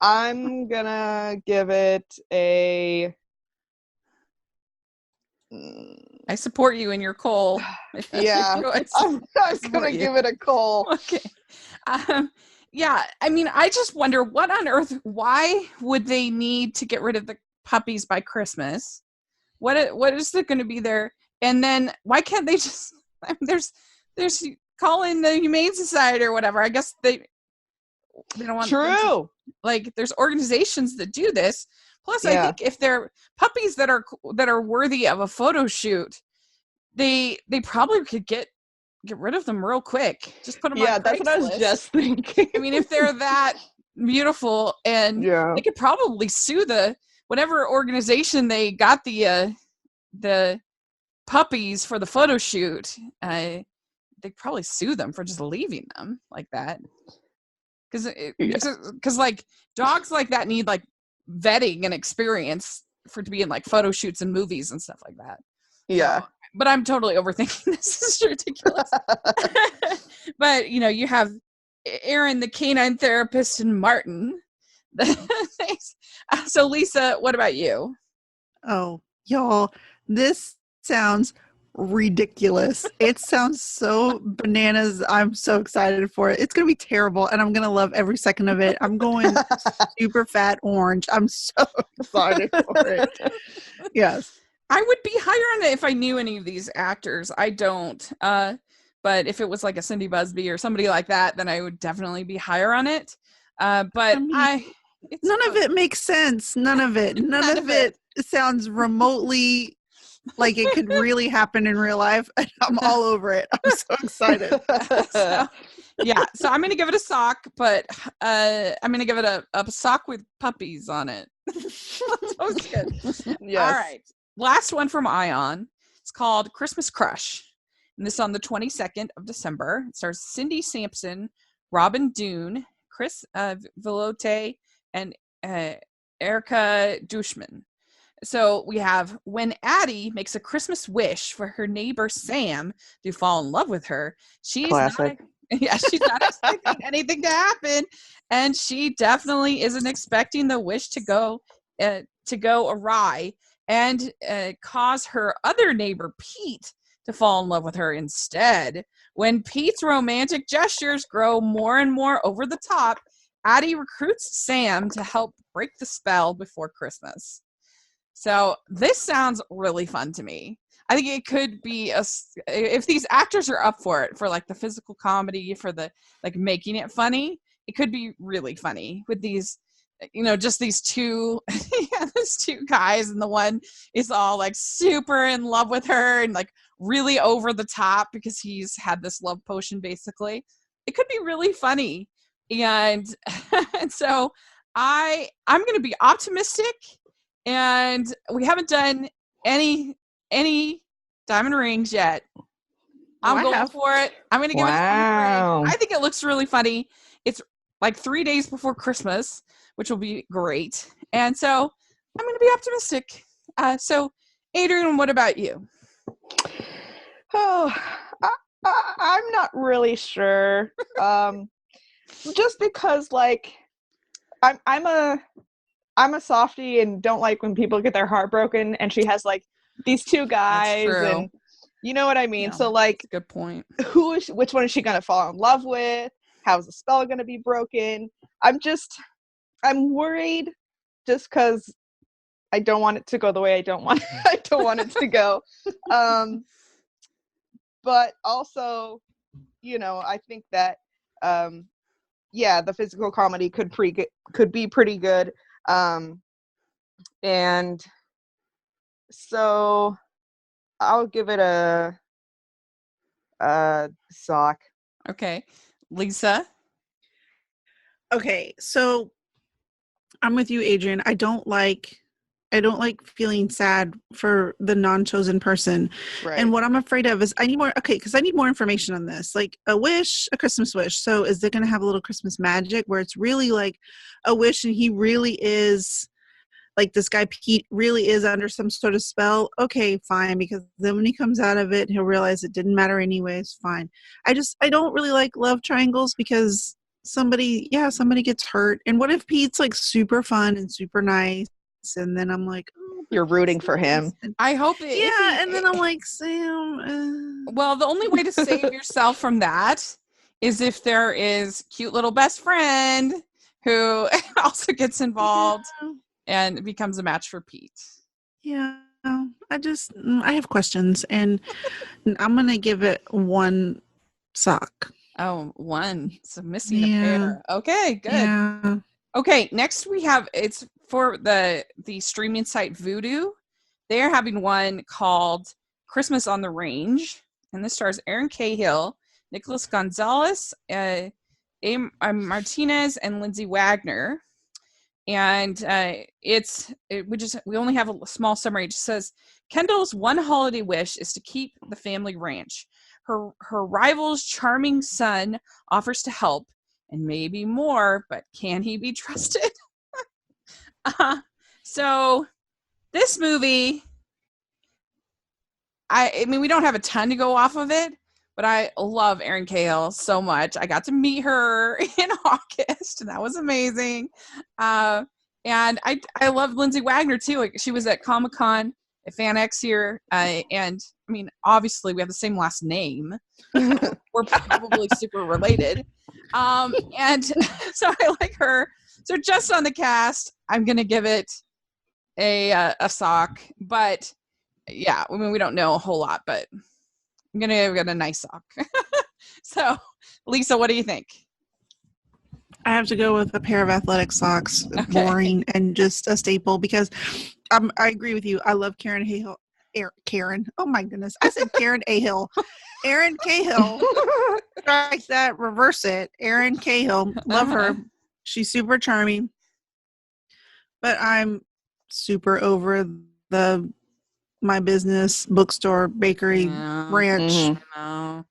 I'm gonna give it a. I support you in your coal. Yeah, I'm gonna give it a coal. Okay. Yeah, I mean, I just wonder what on earth, why would they need to get rid of the puppies by Christmas? What is there going to be there? And then why can't they just, I mean, there's call in the Humane Society or whatever. I guess they don't want True. There's organizations that do this. Plus, Yeah. I think if they're puppies that are worthy of a photo shoot, they probably could get rid of them real quick. Just put them on Craigslist. That's what I was just thinking. I mean, if they're that beautiful, and they could probably sue the whatever organization they got the puppies for the photo shoot. They probably sue them for just leaving them like that. Because like dogs like that need like vetting and experience for to be in like photo shoots and movies and stuff like that. Yeah. So, but I'm totally overthinking this. This is ridiculous. But you have Erin, the canine therapist, and Martin. So Lisa, what about you? Oh, y'all, this sounds ridiculous. It sounds so bananas. I'm so excited for it. It's going to be terrible, and I'm going to love every second of it. I'm going super fat orange. I'm so excited for it. Yes. I would be higher on it if I knew any of these actors. I don't. But if it was like a Cindy Busby or somebody like that, then I would definitely be higher on it. But none of it makes sense. None of it. None of it sounds remotely like it could really happen in real life. I'm all over it. I'm so excited. So I'm going to give it a sock, but I'm going to give it a sock with puppies on it. That was good. Yes. All right. Last one from Ion. It's called Christmas Crush. And this is on the 22nd of December. It stars Cindy Sampson, Robin Doon, Chris Villote, and Erica Dushman. So we have when Addie makes a Christmas wish for her neighbor Sam to fall in love with her. She's Classic. she's not expecting anything to happen, and she definitely isn't expecting the wish to go awry and cause her other neighbor Pete to fall in love with her instead. When Pete's romantic gestures grow more and more over the top, Addie recruits Sam to help break the spell before Christmas. So this sounds really fun to me. I think it could be if these actors are up for it, for like the physical comedy, for the like making it funny, it could be really funny with these, just these two, these two guys, and the one is all like super in love with her and like really over the top because he's had this love potion basically. It could be really funny. And so I'm going to be optimistic. And we haven't done any diamond rings yet. I'm going for it. I'm going to give it a diamond ring. I think it looks really funny. It's like 3 days before Christmas, which will be great. And so I'm going to be optimistic. So, Adrienne, what about you? Oh, I'm not really sure. Just because, like, I'm a softie and don't like when people get their heart broken, and she has like these two guys, and you know what I mean? Yeah, so like, that's a good point. Which one is she gonna fall in love with? How's the spell gonna be broken? I'm worried just because I don't want it to go the way I don't want it to go. But also, I think that the physical comedy could be pretty good. And so I'll give it a sock. Okay. Lisa? Okay, so I'm with you, Adrienne. I don't like feeling sad for the non-chosen person. Right. And what I'm afraid of is I need more information on this. Like a Christmas wish. So is it going to have a little Christmas magic where it's really like a wish and he really is like this guy Pete really is under some sort of spell? Okay, fine, because then when he comes out of it, he'll realize it didn't matter anyways. Fine. I don't really like love triangles because somebody gets hurt. And what if Pete's like super fun and super nice? And then I'm like, oh, you're rooting for him. I hope it. Yeah, and then I'm like, Sam. Well, the only way to save yourself from that is if there is cute little best friend who also gets involved and becomes a match for Pete. Yeah, I have questions, and I'm gonna give it one sock. Oh, one. So missing a pair. Okay, good. Yeah. Okay, next we have, it's for the streaming site Vudu. They're having one called Christmas on the Range, and this stars Aaron Cahill, Nicholas Gonzalez, Martinez, and Lindsay Wagner. And we only have a small summary. It just says Kendall's one holiday wish is to keep the family ranch. Her rival's charming son offers to help, and maybe more, but can he be trusted? So this movie, I mean, we don't have a ton to go off of it, but I love Erin Cahill so much. I got to meet her in August, and that was amazing. And I love Lindsay Wagner too. She was at Comic-Con at FanX here, and I mean, obviously we have the same last name. We're probably super related. And so I like her. So just on the cast, I'm gonna give it a sock. But yeah, I mean, we don't know a whole lot, but I'm gonna give it a nice sock. So, Lisa, what do you think? I have to go with a pair of athletic socks. Okay. Boring and just a staple because I agree with you. I love Karen Cahill. Karen. Oh my goodness. I said Karen Ahill. Erin Cahill. Strike that. Reverse it. Erin Cahill. Love her. She's super charming. But I'm super over my business, bookstore, bakery, ranch,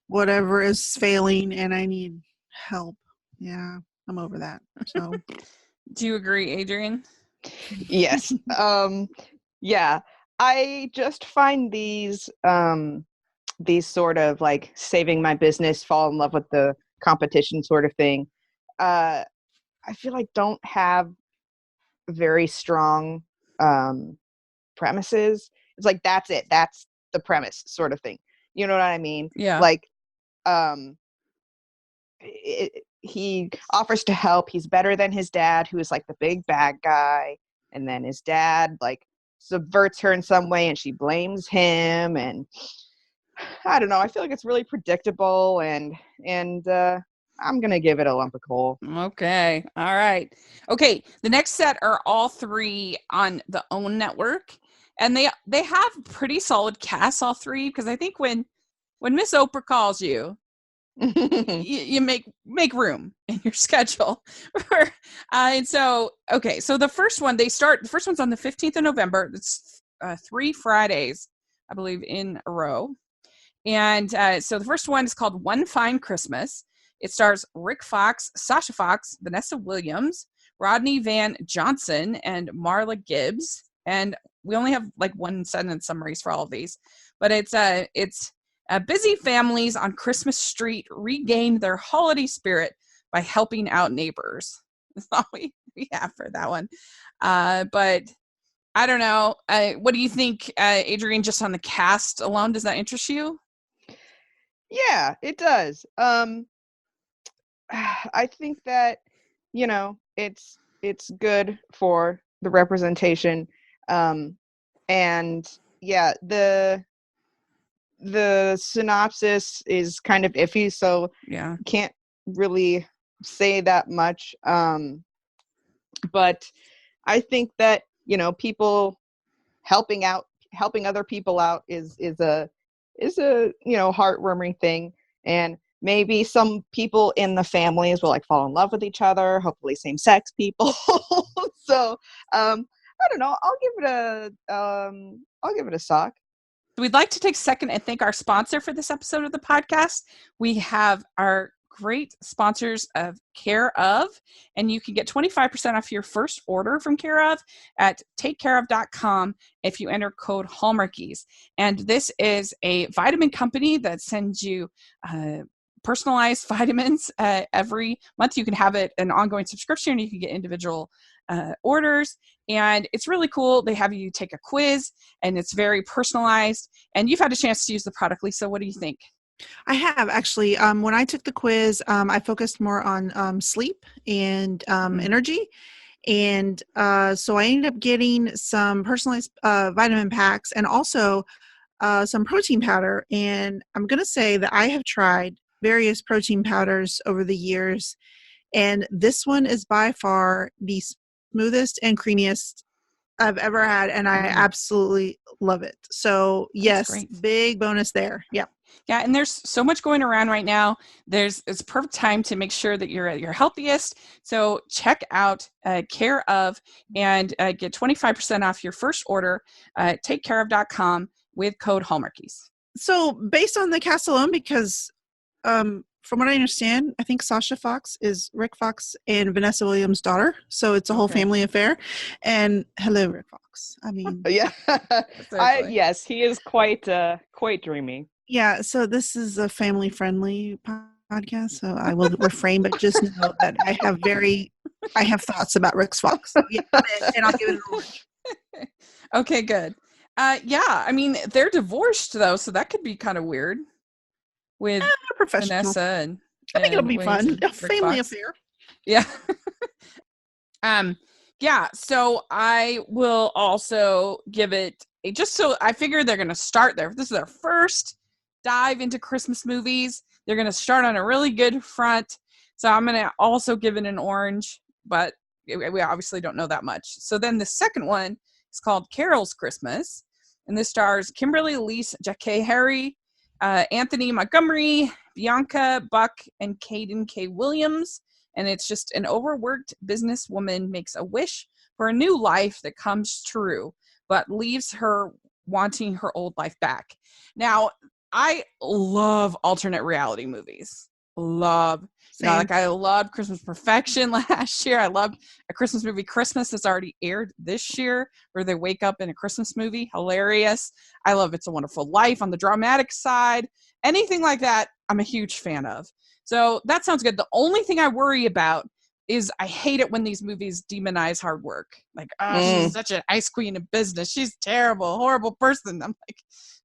whatever is failing, and I need help. Yeah, I'm over that. So, do you agree, Adrienne? Yes. Yeah, I just find these sort of like saving my business, fall in love with the competition sort of thing. I feel like don't have very strong um, premises. It's like that's it. That's the premise, sort of thing. You know what I mean? Yeah. Like, he offers to help. He's better than his dad, who is like the big bad guy, and then his dad like subverts her in some way, and she blames him. And I don't know. I feel like it's really predictable, and I'm gonna give it a lump of coal. Okay. All right. Okay. The next set are all three on the OWN network, and they have pretty solid casts, all three, because I think when Miss Oprah calls you, you make room in your schedule. And so, okay. So the first one's on the 15th of November. It's 3 Fridays, I believe, in a row. And so the first one is called One Fine Christmas. It stars Rick Fox, Sasha Fox, Vanessa Williams, Rodney Van Johnson, and Marla Gibbs. And we only have like one sentence summaries for all of these, but it's busy families on Christmas Street regain their holiday spirit by helping out neighbors. That's all we have for that one. But I don't know. What do you think, Adrienne, just on the cast alone? Does that interest you? Yeah, it does. I think that, it's good for the representation. And yeah, the synopsis is kind of iffy, so Yeah. can't really say that much. But I think that, people helping other people out is a heartwarming thing. And maybe some people in the families will like fall in love with each other, hopefully same-sex people. So I don't know, I'll give it a sock. We'd like to take a second and thank our sponsor for this episode of the podcast. We have our great sponsors of Care Of, and you can get 25% off your first order from Care Of at takecareof.com if you enter code Hallmarkies. And this is a vitamin company that sends you personalized vitamins every month. You can have it an ongoing subscription, you can get individual orders, and it's really cool. They have you take a quiz, and it's very personalized. And you've had a chance to use the product, Lisa. What do you think? I have actually. When I took the quiz, I focused more on sleep and energy. And so I ended up getting some personalized vitamin packs and also some protein powder. And I'm going to say that I have tried various protein powders over the years. And this one is by far the smoothest and creamiest I've ever had. And I absolutely love it. So yes, big bonus there. Yep. Yeah, and there's so much going around right now. It's perfect time to make sure that you're at your healthiest. So check out Care Of and get 25% off your first order at takecareof.com with code Hallmarkies. So based on the cast alone, because from what I understand, I think Sasha Fox is Rick Fox and Vanessa Williams' daughter. So it's a whole family affair. And hello, Rick Fox. I mean, yeah, yes, he is quite dreamy. Yeah, so this is a family-friendly podcast, so I will refrain, but just know that I have thoughts about Rick Fox. So yeah, and I'll give it an orange. Okay, good. Yeah, I mean, they're divorced, though, so that could be kind of weird with Vanessa and I think it'll be fun. A family Fox. affair. Yeah. Yeah, so I will also give it I figure they're going to start there. This is their first dive into Christmas movies. They're going to start on a really good front. So I'm going to also give it an orange, but we obviously don't know that much. So then the second one is called Carol's Christmas, and this stars Kimberly Elise Jacquet Harry, Anthony Montgomery, Bianca Buck, and Caden K. Williams. And it's just an overworked businesswoman makes a wish for a new life that comes true, but leaves her wanting her old life back. Now, I love alternate reality movies. love. Same. Like I loved Christmas Perfection last year. I loved A Christmas Movie Christmas that's already aired this year, where they wake up in a Christmas movie. Hilarious. I love It's a Wonderful Life on the dramatic side. Anything like that, I'm a huge fan of. So that sounds good. The only thing I worry about is I hate it when these movies demonize hard work. Like, oh, she's such an ice queen of business. She's terrible, horrible person. I'm like,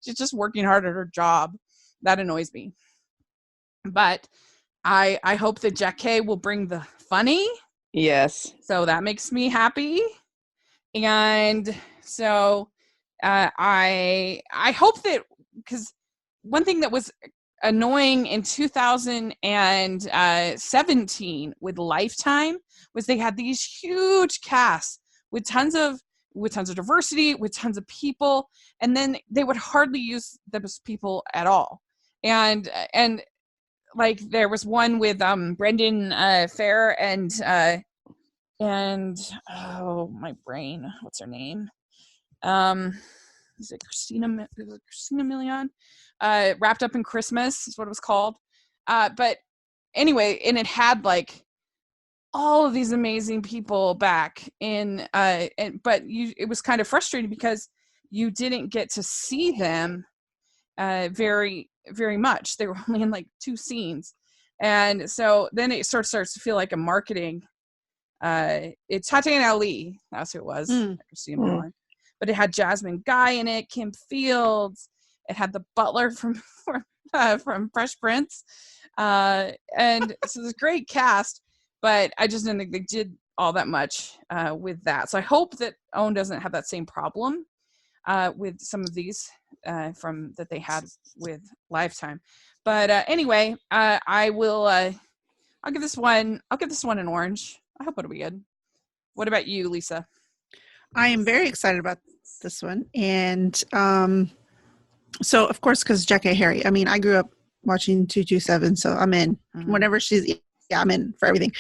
she's just working hard at her job. That annoys me. But I hope that Jackie will bring the funny. Yes. So that makes me happy. And so I hope that, because one thing that was annoying in 2017 with Lifetime was they had these huge casts with tons of diversity, with tons of people, and then they would hardly use those people at all. And like there was one with Brendan Fair and oh, my brain, what's her name? Is it Christina Milian? Wrapped Up in Christmas is what it was called. But anyway, and it had like all of these amazing people back in, but it was kind of frustrating because you didn't get to see them very, very much. They were only in like 2 scenes. And so then it sort of starts to feel like a marketing. It's Tatiana Ali. That's who it was. Christina Milian. But it had Jasmine Guy in it, Kim Fields. It had the butler from Fresh Prince. And so it was a great cast, but I just didn't think they did all that much with that. So I hope that OWN doesn't have that same problem with some of these from that they had with Lifetime. But anyway, I will. I'll give this one an orange. I hope it'll be good. What about you, Lisa? I am very excited about this one. And so, of course, because Jackie Harry, I mean, I grew up watching 227, so I'm in. Whenever she's, I'm in for everything.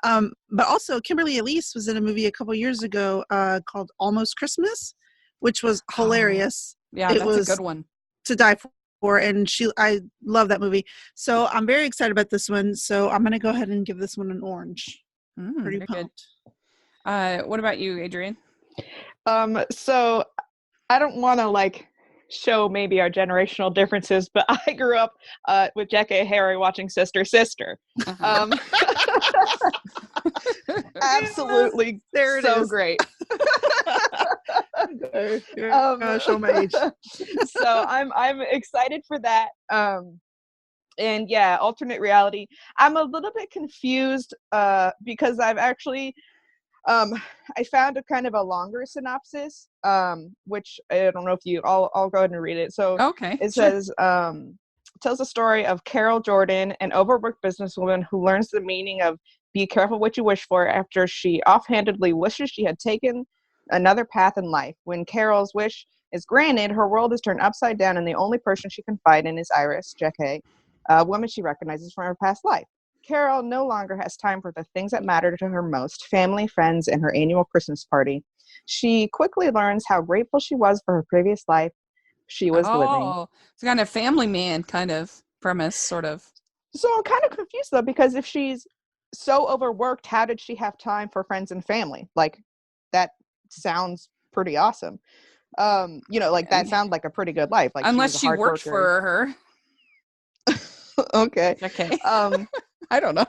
But also, Kimberly Elise was in a movie a couple years ago called Almost Christmas, which was hilarious. Yeah, that's a good one. To die for. And I love that movie. So I'm very excited about this one. So I'm going to go ahead and give this one an orange. Pretty pumped. Good. What about you, Adrienne? So I don't want to like show maybe our generational differences, but I grew up with Jackie Harry watching Sister Sister. Absolutely, there it so is. great. Show my age. So I'm excited for that. And yeah, alternate reality. I'm a little bit confused because I've actually I found a kind of a longer synopsis, which I don't know if I'll go ahead and read it. So okay, it says, tells the story of Carol Jordan, an overworked businesswoman who learns the meaning of be careful what you wish for after she offhandedly wishes she had taken another path in life. When Carol's wish is granted, her world is turned upside down, and the only person she can confide in is Iris, Jackie, a woman she recognizes from her past life. Carol no longer has time for the things that matter to her most, family, friends, and her annual Christmas party. She quickly learns how grateful she was for her previous life she was living. It's kind of Family Man kind of premise, sort of. So I'm kind of confused, though, because if she's so overworked, how did she have time for friends and family? Like, that sounds pretty awesome. Like that sounds like a pretty good life. Like, unless she worked for her. Okay. I don't know.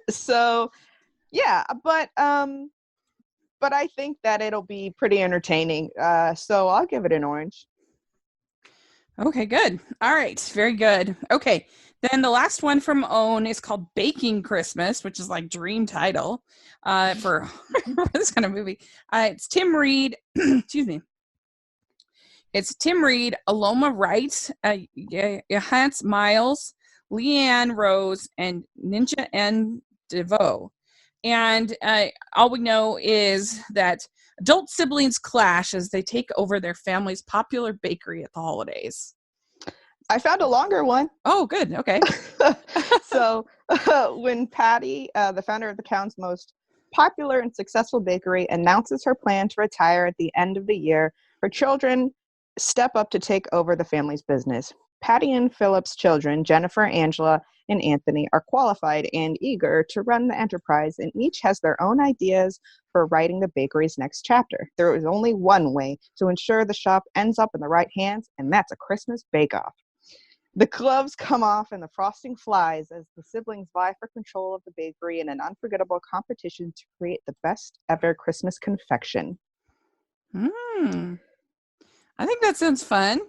So, yeah, but I think that it'll be pretty entertaining. So I'll give it an orange. Okay, good. All right, very good. Okay, then the last one from OWN is called Baking Christmas, which is like dream title for this kind of movie. It's Tim Reed. Excuse me. It's Tim Reed, Aloma Wright, Hans Miles, Leanne Rose, and Ninja N. DeVoe. And all we know is that adult siblings clash as they take over their family's popular bakery at the holidays. I found a longer one. Oh, good. Okay. So when Patty, the founder of the town's most popular and successful bakery, announces her plan to retire at the end of the year, her children step up to take over the family's business. Patty and Philip's children, Jennifer, Angela, and Anthony are qualified and eager to run the enterprise, and each has their own ideas for writing the bakery's next chapter. There is only one way to ensure the shop ends up in the right hands, and that's a Christmas bake-off. The gloves come off and the frosting flies as the siblings vie for control of the bakery in an unforgettable competition to create the best ever Christmas confection. I think that sounds fun.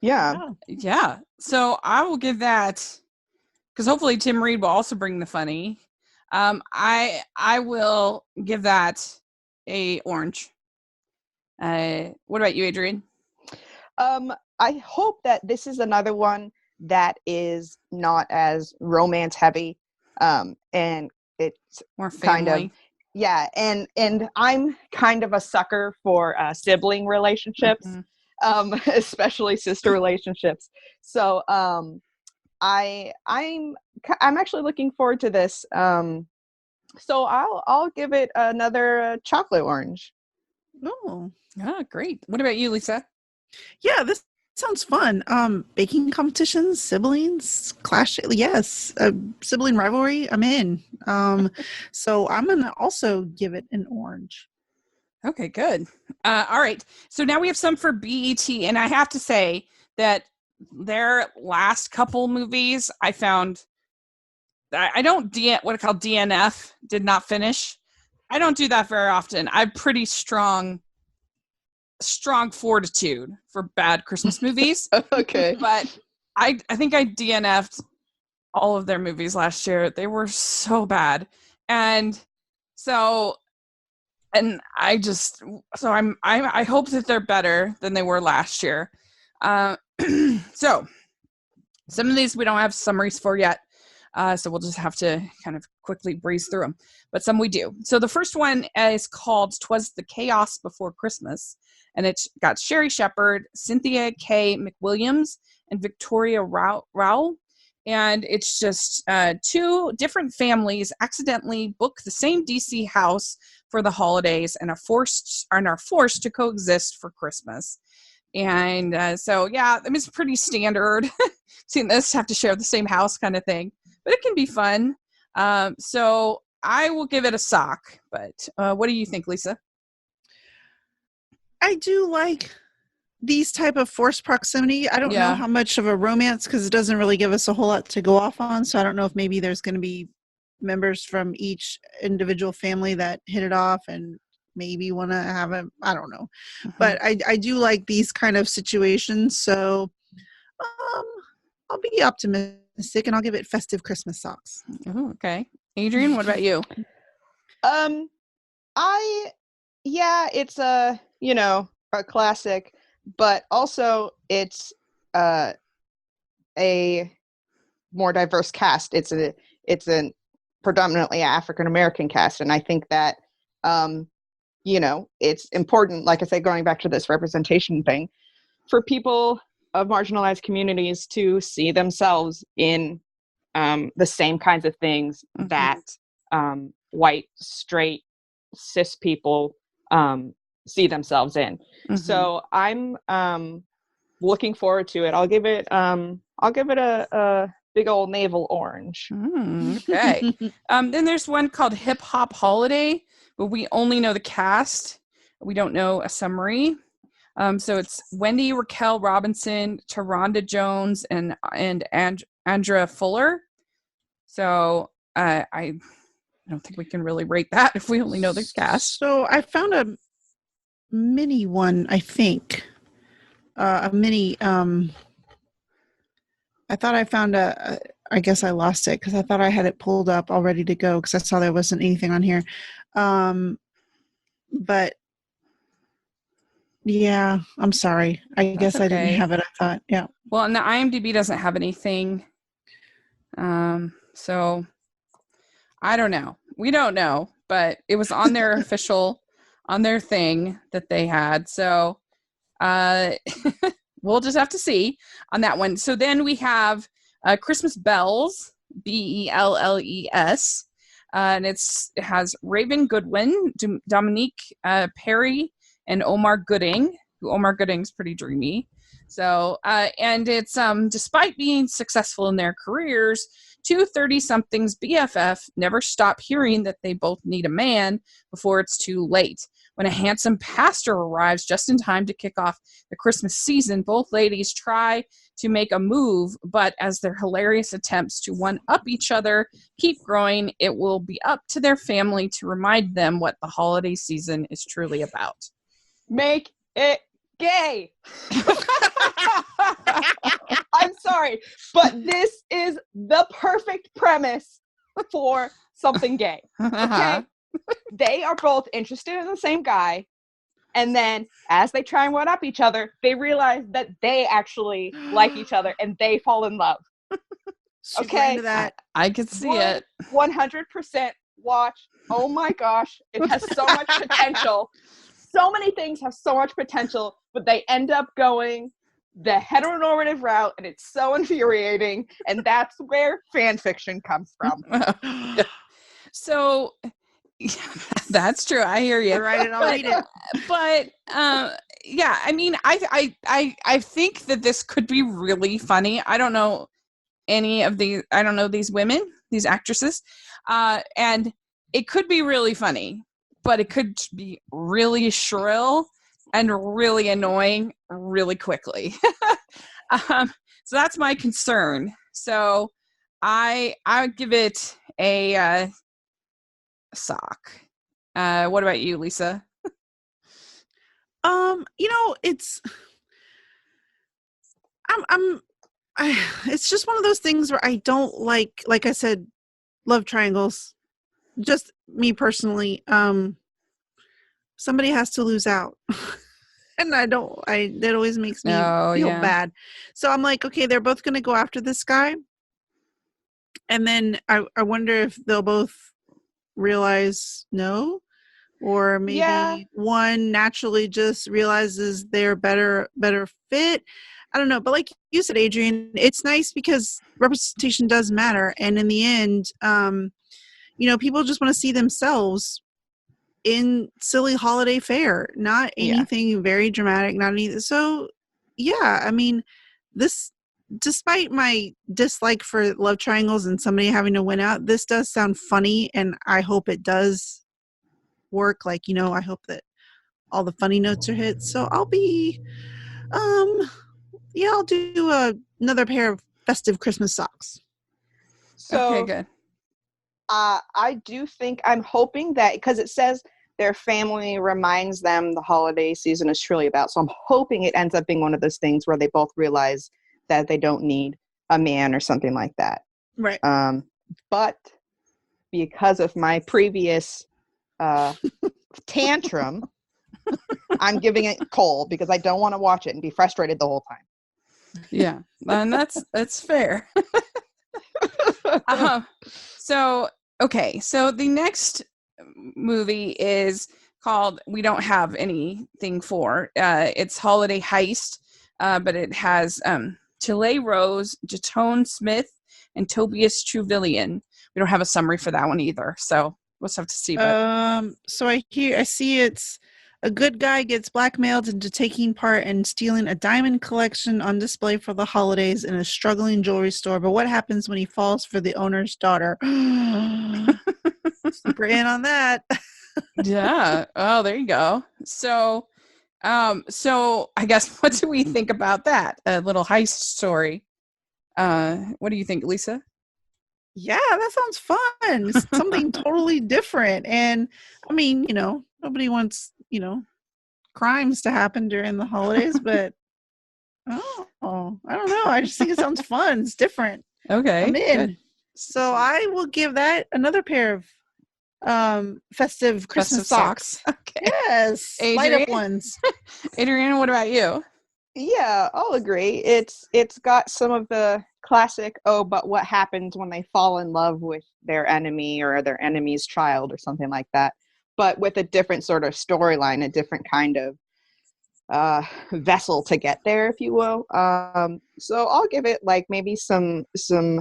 Yeah. Yeah. So I will give that, because hopefully Tim Reed will also bring the funny. I will give that a orange. What about you, Adrienne? I hope that this is another one that is not as romance heavy, and it's More family. kind of, yeah, and I'm kind of a sucker for sibling relationships, especially sister relationships. So I'm actually looking forward to this. So I'll give it another chocolate orange. Oh, Great. What about you, Lisa? yeah, this sounds fun. Baking competitions, siblings, clash. Yes, sibling rivalry. I'm in. So I'm gonna also give it an orange. Okay, good. All right. So now we have some for BET, and I have to say that their last couple movies, I found I don't what I call DNF, did not finish. I don't do that very often. I'm pretty strong fortitude for bad Christmas movies. Okay. But I think I DNF'd all of their movies last year. They were so bad. And so I hope that they're better than they were last year. So some of these we don't have summaries for yet. So we'll just have to kind of quickly breeze through them. But some we do. So the first one is called "'Twas the Chaos Before Christmas." And it's got Sherry Shepherd, Cynthia K. McWilliams, and Victoria Rowell. And it's just two different families accidentally book the same DC house for the holidays and are forced to coexist for Christmas. And so, yeah, I mean, it's pretty standard. Seeing this, have to share the same house kind of thing. But it can be fun. So I will give it a sock. But what do you think, Lisa? I do like these type of forced proximity. I don't know how much of a romance, because it doesn't really give us a whole lot to go off on. So I don't know if maybe there's going to be members from each individual family that hit it off and maybe want to have a, I don't know. But I do like these kind of situations. So I'll be optimistic and I'll give it festive Christmas socks. Oh, okay. Adrienne, what about you? It's a classic, but also it's a more diverse cast. It's a predominantly African American cast, and I think that it's important, like I say, going back to this representation thing, for people of marginalized communities to see themselves in the same kinds of things that white, straight, cis people see themselves in. So I'm looking forward to it. I'll give it a big old navel orange. Okay. Then there's one called Hip Hop Holiday, but we only know the cast. We don't know a summary. So it's Wendy Raquel Robinson, Taronda Jones, and Andrea Fuller. So I don't think we can really rate that if we only know the cast. So I found a mini one, I think. A mini, I thought I found I guess I lost it because I thought I had it pulled up all ready to go because I saw there wasn't anything on here. But yeah, I'm sorry. I guess okay. I didn't have it. I thought, yeah. Well, and the IMDb doesn't have anything. So I don't know. We don't know, but it was on their on their thing that they had. So we'll just have to see on that one. So then we have Christmas Bells, Belles. And it has Raven Goodwin, Dominique Perry, and Omar Gooding. Omar Gooding's pretty dreamy. So, and it's despite being successful in their careers, Two 30-somethings BFF never stop hearing that they both need a man before it's too late. When a handsome pastor arrives just in time to kick off the Christmas season, both ladies try to make a move, but as their hilarious attempts to one-up each other keep growing, it will be up to their family to remind them what the holiday season is truly about. Make it gay. I'm sorry, but this is the perfect premise for something gay. Okay? They are both interested in the same guy, and then as they try and one up each other, they realize that they actually like each other and they fall in love. Okay, into that. I could see it. 100% watch. Oh my gosh, it has so much potential. So many things have so much potential, but they end up going the heteronormative route, and it's so infuriating. And that's where fan fiction comes from. So yeah, that's true. I hear you. All right, and I'll read it. But yeah, I mean, I think that this could be really funny. I don't know these women, these actresses, and it could be really funny, but it could be really shrill and really annoying really quickly. So that's my concern. So I would give it a sock. What about you, Lisa? It's it's just one of those things where I don't like I said, love triangles. Just me personally, somebody has to lose out. And that always makes me feel bad. So I'm like, okay, they're both going to go after this guy. And then I wonder if they'll both realize no, or maybe one naturally just realizes they're better fit. I don't know. But like you said, Adrienne, it's nice because representation does matter. And in the end, people just want to see themselves in silly holiday fare, not anything very dramatic, not anything. So yeah, I mean, this, despite my dislike for love triangles and somebody having to win out, this does sound funny, and I hope it does work. Like, I hope that all the funny notes are hit. So I'll be, I'll do another pair of festive Christmas socks. So, okay, good. I do think, I'm hoping that, because it says their family reminds them the holiday season is truly about. So I'm hoping it ends up being one of those things where they both realize that they don't need a man or something like that. Right. But because of my previous tantrum, I'm giving it coal because I don't want to watch it and be frustrated the whole time. Yeah, and that's fair. So the next movie is called We Don't Have Anything For. It's Holiday Heist, but it has Chile Rose, Jatone Smith, and Tobias Truvillian. We don't have a summary for that one either, so we'll just have to see. But so I see it's a good guy gets blackmailed into taking part in stealing a diamond collection on display for the holidays in a struggling jewelry store. But what happens when he falls for the owner's daughter? Super in on that. Yeah. Oh, there you go. So I guess, what do we think about that? A little heist story. What do you think, Lisa? Yeah, that sounds fun. It's something totally different. And I mean, nobody wants, crimes to happen during the holidays, but I don't know. I just think it sounds fun. It's different. Okay. I'm in. Good. So I will give that another pair of festive Christmas socks. Okay. Yes. Adrienne? Light up ones. Adrienne, what about you? Yeah, I'll agree. It's got some of the classic, but what happens when they fall in love with their enemy or their enemy's child or something like that, but with a different sort of storyline, a different kind of vessel to get there, if you will. So I'll give it like maybe some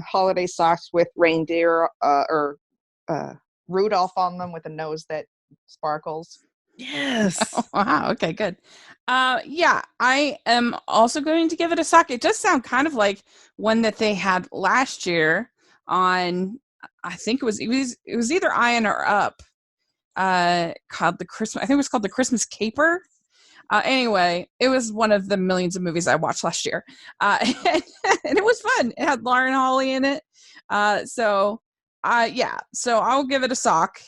holiday socks with reindeer or Rudolph on them with a nose that sparkles. Yes. Oh, wow. Okay, good. Yeah, I am also going to give it a sock. It does sound kind of like one that they had last year on, I think it was either Iron or Up, called the Christmas. I think it was called the Christmas Caper. Anyway, it was one of the millions of movies I watched last year, and it was fun. It had Lauren Holly in it, so I'll give it a sock.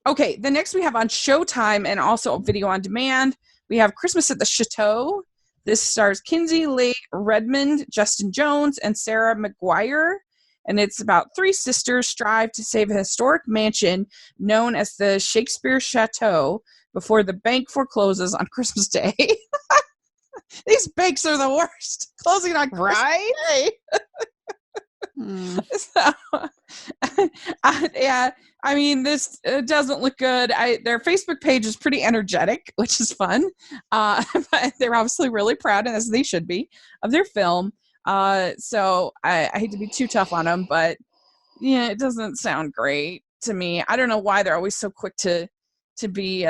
Okay, the next we have on Showtime and also video on demand. We have Christmas at the Chateau. This stars Kinsey Lee Redmond, Justin Jones, and Sarah McGuire. And it's about three sisters strive to save a historic mansion known as the Shakespeare Chateau before the bank forecloses on Christmas Day. These banks are the worst. Closing on Christmas Day. So, yeah, I mean, this doesn't look good. Their Facebook page is pretty energetic, which is fun. But they're obviously really proud, as they should be, of their film. So I hate to be too tough on them, but yeah, it doesn't sound great to me. I don't know why they're always so quick to be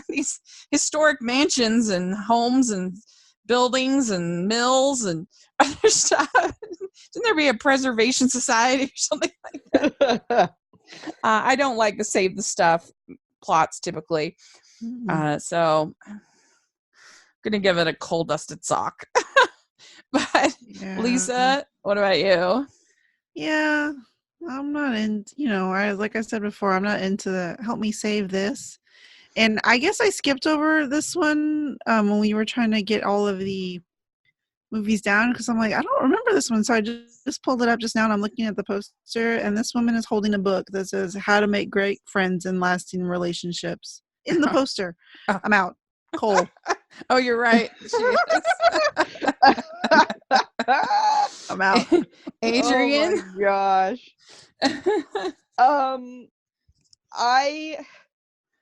these historic mansions and homes and buildings and mills and other stuff. Shouldn't there be a preservation society or something like that? I don't like the save the stuff plots typically. So I'm gonna give it a coal dusted sock. But Yeah. Lisa, what about you? Yeah, I'm not in, like I said before, I'm not into the help me save this. And I guess I skipped over this one when we were trying to get all of the movies down because I'm like, I don't remember this one. So I just pulled it up just now and I'm looking at the poster and this woman is holding a book that says How to Make Great Friends and Lasting Relationships in the poster. I'm out. Cole. Oh, you're right. I'm out. Adrienne. Oh my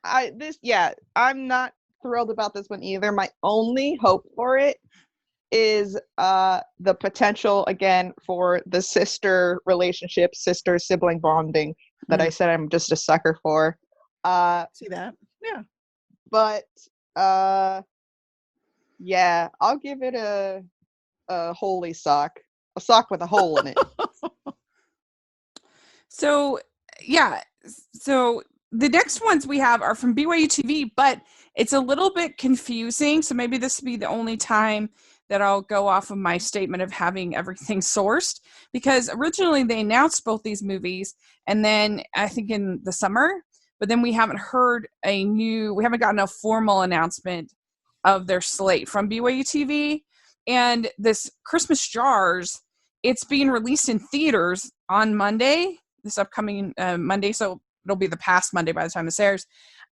gosh. I'm not thrilled about this one either. My only hope for it is the potential again for the sister relationship, sister sibling bonding that I said I'm just a sucker for. See that? Yeah. But yeah, I'll give it a holy sock. A sock with a hole in it. So the next ones we have are from BYU TV, but it's a little bit confusing. So maybe this will be the only time that I'll go off of my statement of having everything sourced, because originally they announced both these movies and then I think in the summer, but then we haven't gotten a formal announcement of their slate from BYU TV. And this Christmas Jars, it's being released in theaters on Monday, this upcoming Monday. So it'll be the past Monday by the time this airs.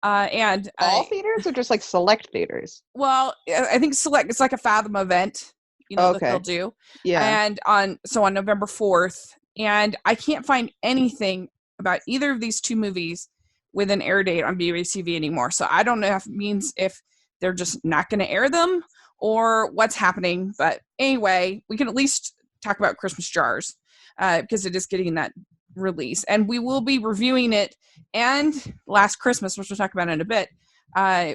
And all theaters or just like select theaters? Well, I think select. It's like a Fathom event, that they'll do. Yeah. And on November 4th, and I can't find anything about either of these two movies with an air date on BYU TV anymore. So I don't know if it means if they're just not going to air them or what's happening. But anyway, we can at least talk about Christmas Jars because it is getting that release, and we will be reviewing it and Last Christmas, which we'll talk about in a bit,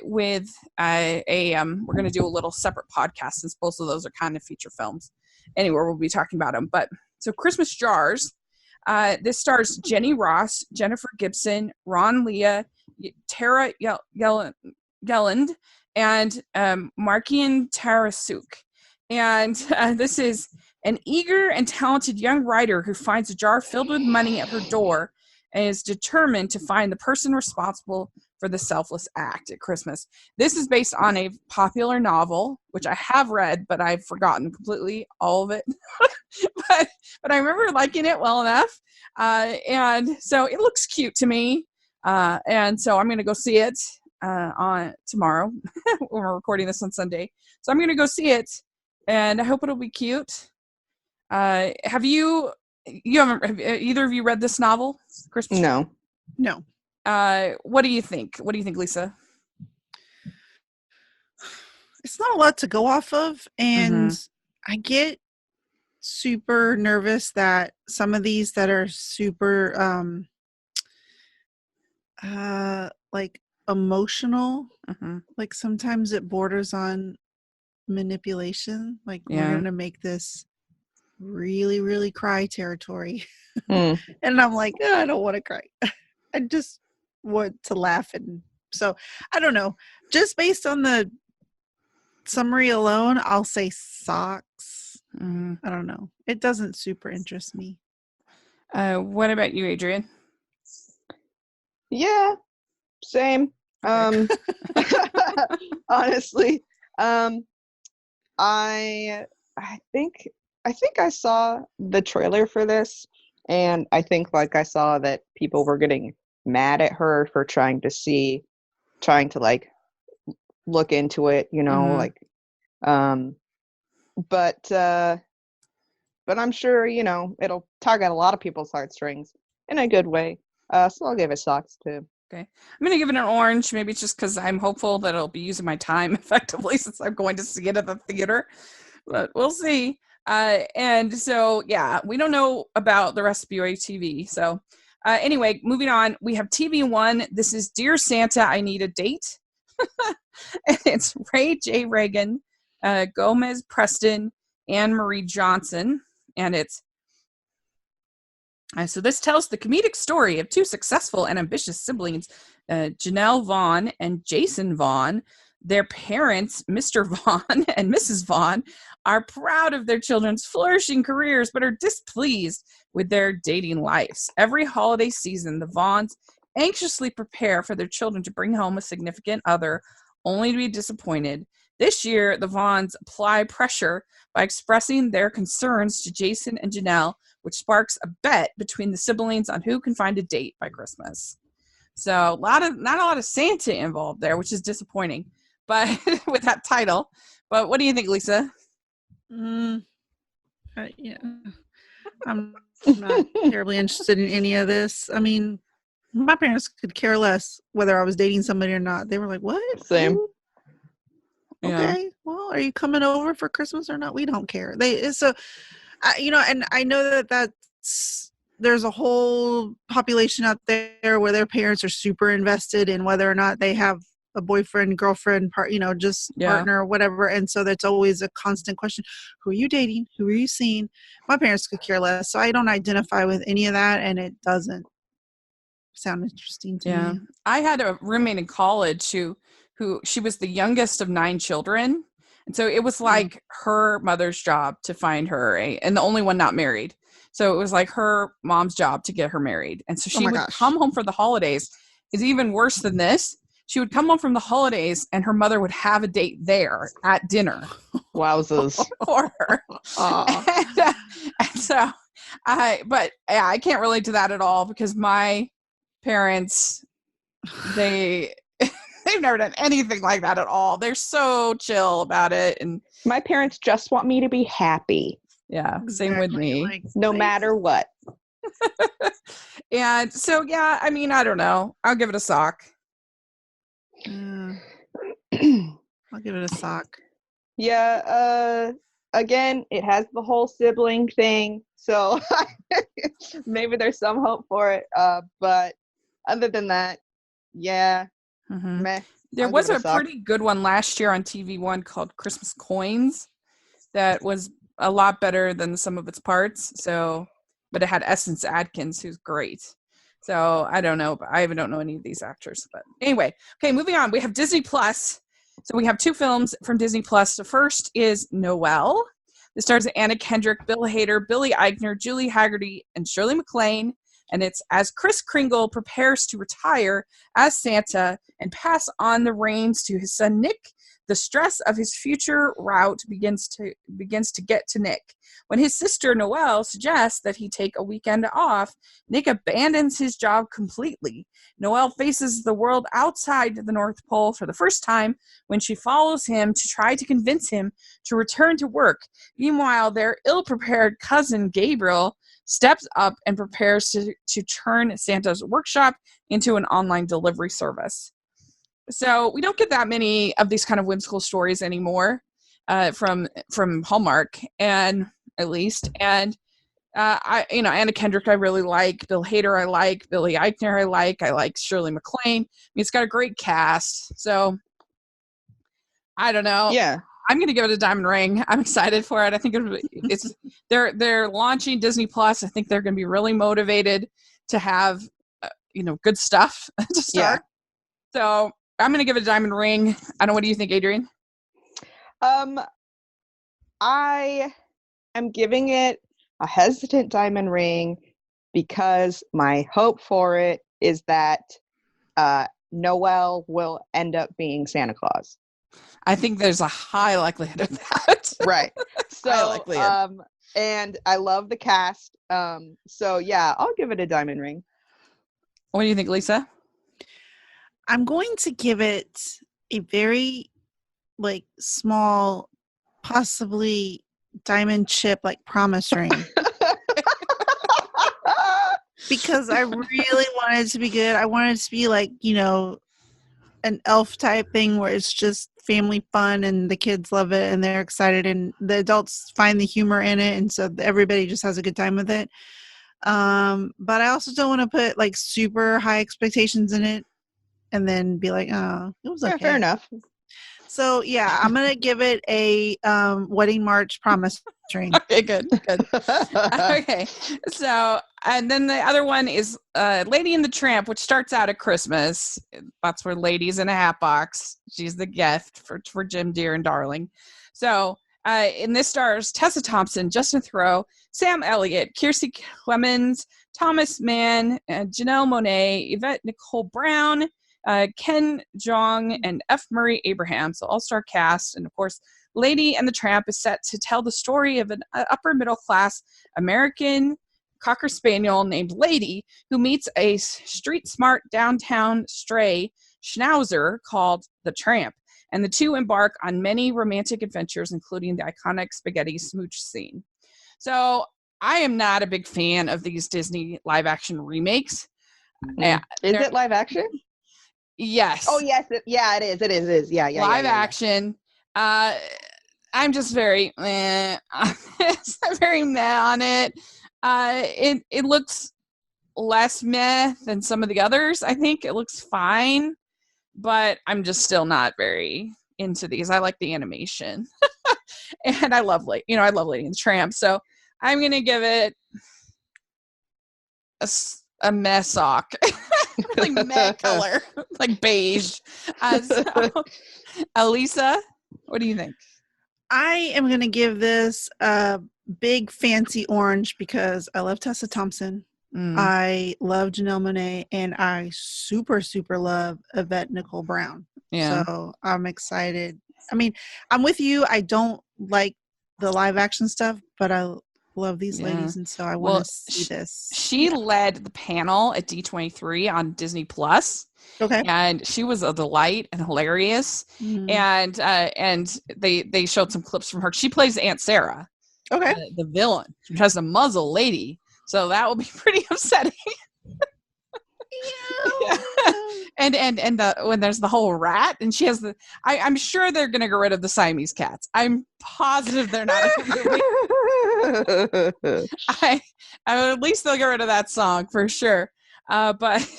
with we're going to do a little separate podcast since both of those are kind of feature films. Anyway, we'll be talking about them. But so Christmas Jars, this stars Jenny Ross, Jennifer Gibson, Ron Leah, Tara Yelland, and Markian Tarasuk. And this is an eager and talented young writer who finds a jar filled with money at her door and is determined to find the person responsible for the selfless act at Christmas. This is based on a popular novel, which I have read, but I've forgotten completely all of it. but I remember liking it well enough. And so it looks cute to me. And so I'm going to go see it on tomorrow when we're recording this on Sunday. So I'm going to go see it, and I hope it'll be cute. Have either of you read this novel, Christmas? No. What do you think? What do you think, Lisa? It's not a lot to go off of, and I get super nervous that some of these that are super like emotional, like sometimes it borders on manipulation. Like we're gonna make this really, really cry territory. Mm. And I'm like, I don't want to cry. I just want to laugh. And so I don't know. Just based on the summary alone, I'll say socks. Mm-hmm. I don't know. It doesn't super interest me. What about you, Adrienne? Yeah, same. Honestly, I think I saw the trailer for this, and I think like I saw that people were getting mad at her for trying to like look into it, you know, Mhm. like, but I'm sure, you know, it'll tug at a lot of people's heartstrings in a good way. So I'll give it socks too. Okay. I'm going to give it an orange. Maybe it's just because I'm hopeful that it'll be using my time effectively since I'm going to see it at the theater. But we'll see. And so, yeah, we don't know about the rest of BOA TV. So anyway, moving on. We have TV1. This is Dear Santa, I Need a Date. It's Ray J. Reagan, Gomez Preston, Anne Marie Johnson. And it's so this tells the comedic story of two successful and ambitious siblings, Janelle Vaughn and Jason Vaughn. Their parents, Mr. Vaughn and Mrs. Vaughn, are proud of their children's flourishing careers, but are displeased with their dating lives. Every holiday season, the Vaughns anxiously prepare for their children to bring home a significant other, only to be disappointed. This year, the Vaughns apply pressure by expressing their concerns to Jason and Janelle, which sparks a bet between the siblings on who can find a date by Christmas. So not a lot of Santa involved there, which is disappointing, but with that title. But what do you think, Lisa? Yeah, I'm not terribly interested in any of this. I mean, my parents could care less whether I was dating somebody or not. They were like, "What? Same. Who? Yeah. Okay, well, are you coming over for Christmas or not? We don't care." You know, and I know that there's a whole population out there where their parents are super invested in whether or not they have a boyfriend, girlfriend, partner, or whatever. And so that's always a constant question. Who are you dating? Who are you seeing? My parents could care less. So I don't identify with any of that. And it doesn't sound interesting to me. I had a roommate in college who she was the youngest of 9 children. And so it was like her mother's job to find her and the only one not married. So it was like her mom's job to get her married. And so she would come home for the holidays. It's even worse than this. She would come home from the holidays and her mother would have a date there at dinner. Wowzers. For her. And so I can't relate to that at all because my parents, they've never done anything like that at all. They're so chill about it. And my parents just want me to be happy. Yeah, same with me. No matter what. And so, yeah, I mean, I don't know. I'll give it a sock. I'll give it a sock. Yeah, again, it has the whole sibling thing. So maybe there's some hope for it. But other than that, yeah. Meh. There was a pretty good one last year on TV1 called Christmas Coins that was a lot better than the sum of its parts. So, but it had Essence Adkins, who's great. So I don't know, but I don't know any of these actors. But anyway, okay, moving on. We have Disney Plus. So we have 2 films from Disney Plus. The first is Noelle. This stars Anna Kendrick, Bill Hader, Billy Eichner, Julie Haggerty, and Shirley MacLaine. And it's as Kris Kringle prepares to retire as Santa and pass on the reins to his son Nick, the stress of his future route begins to get to Nick. When his sister Noelle suggests that he take a weekend off, Nick abandons his job completely. Noelle faces the world outside the North Pole for the first time when she follows him to try to convince him to return to work. Meanwhile, their ill-prepared cousin Gabriel steps up and prepares to turn Santa's workshop into an online delivery service. So we don't get that many of these kind of whimsical stories anymore from Hallmark, and at least. And Anna Kendrick I really like, Bill Hader I like, Billy Eichner I like Shirley MacLaine. I mean, it's got a great cast. So I don't know. Yeah. I'm going to give it a diamond ring. I'm excited for it. I think they're launching Disney Plus. I think they're going to be really motivated to have good stuff to start. So I'm going to give it a diamond ring. I don't know. What do you think, Adrienne? I am giving it a hesitant diamond ring because my hope for it is that Noel will end up being Santa Claus. I think there's a high likelihood of that. Right. So, high and I love the cast. So yeah, I'll give it a diamond ring. What do you think, Lisa? I'm going to give it a very small, possibly diamond chip promise ring. Because I really wanted it to be good. I wanted it to be an elf type thing where it's just family fun and the kids love it and they're excited and the adults find the humor in it, and so everybody just has a good time with it. But I also don't want to put super high expectations in it and then be like, oh, it was okay. Yeah, fair enough. So yeah, I'm gonna give it a wedding march promise ring. Okay, good. Okay, so and then the other one is Lady and the Tramp, which starts out at Christmas. That's where Lady's in a hat box. She's the gift for Jim, dear, and darling. So in this stars Tessa Thompson, Justin Theroux, Sam Elliott, Kiersey Clemens, Thomas Mann, Janelle Monáe, Yvette Nicole Brown, Ken Jeong, and F. Murray Abraham. So all-star cast. And of course, Lady and the Tramp is set to tell the story of an upper middle class American Cocker Spaniel named Lady who meets a street smart downtown stray schnauzer called the Tramp. And the two embark on many romantic adventures, including the iconic spaghetti smooch scene. So I am not a big fan of these Disney live action remakes. Is it live action? Yes. Oh, yes. It is. Yeah. Live action. I'm just very meh. Very meh on it. It looks less meh than some of the others. I think it looks fine, but I'm just still not very into these. I like the animation, and I love Lady and the Tramp. So I'm gonna give it a meh sock. Meh color, beige. So, Elisa, what do you think? I am going to give this a big fancy orange because I love Tessa Thompson. I love Janelle Monáe, and I super, super love Yvette Nicole Brown. Yeah. So I'm excited. I mean, I'm with you. I don't like the live action stuff, but I love these ladies, and so I want to see this. She led the panel at D23 on Disney Plus. Okay. And she was a delight and hilarious. And they showed some clips from her. She plays Aunt Sarah. Okay. The villain. She has to muzzle Lady. So that will be pretty upsetting. Yeah. And when there's the whole rat and she has I'm sure they're gonna get rid of the Siamese cats. I'm positive they're not. At least they'll get rid of that song for sure. But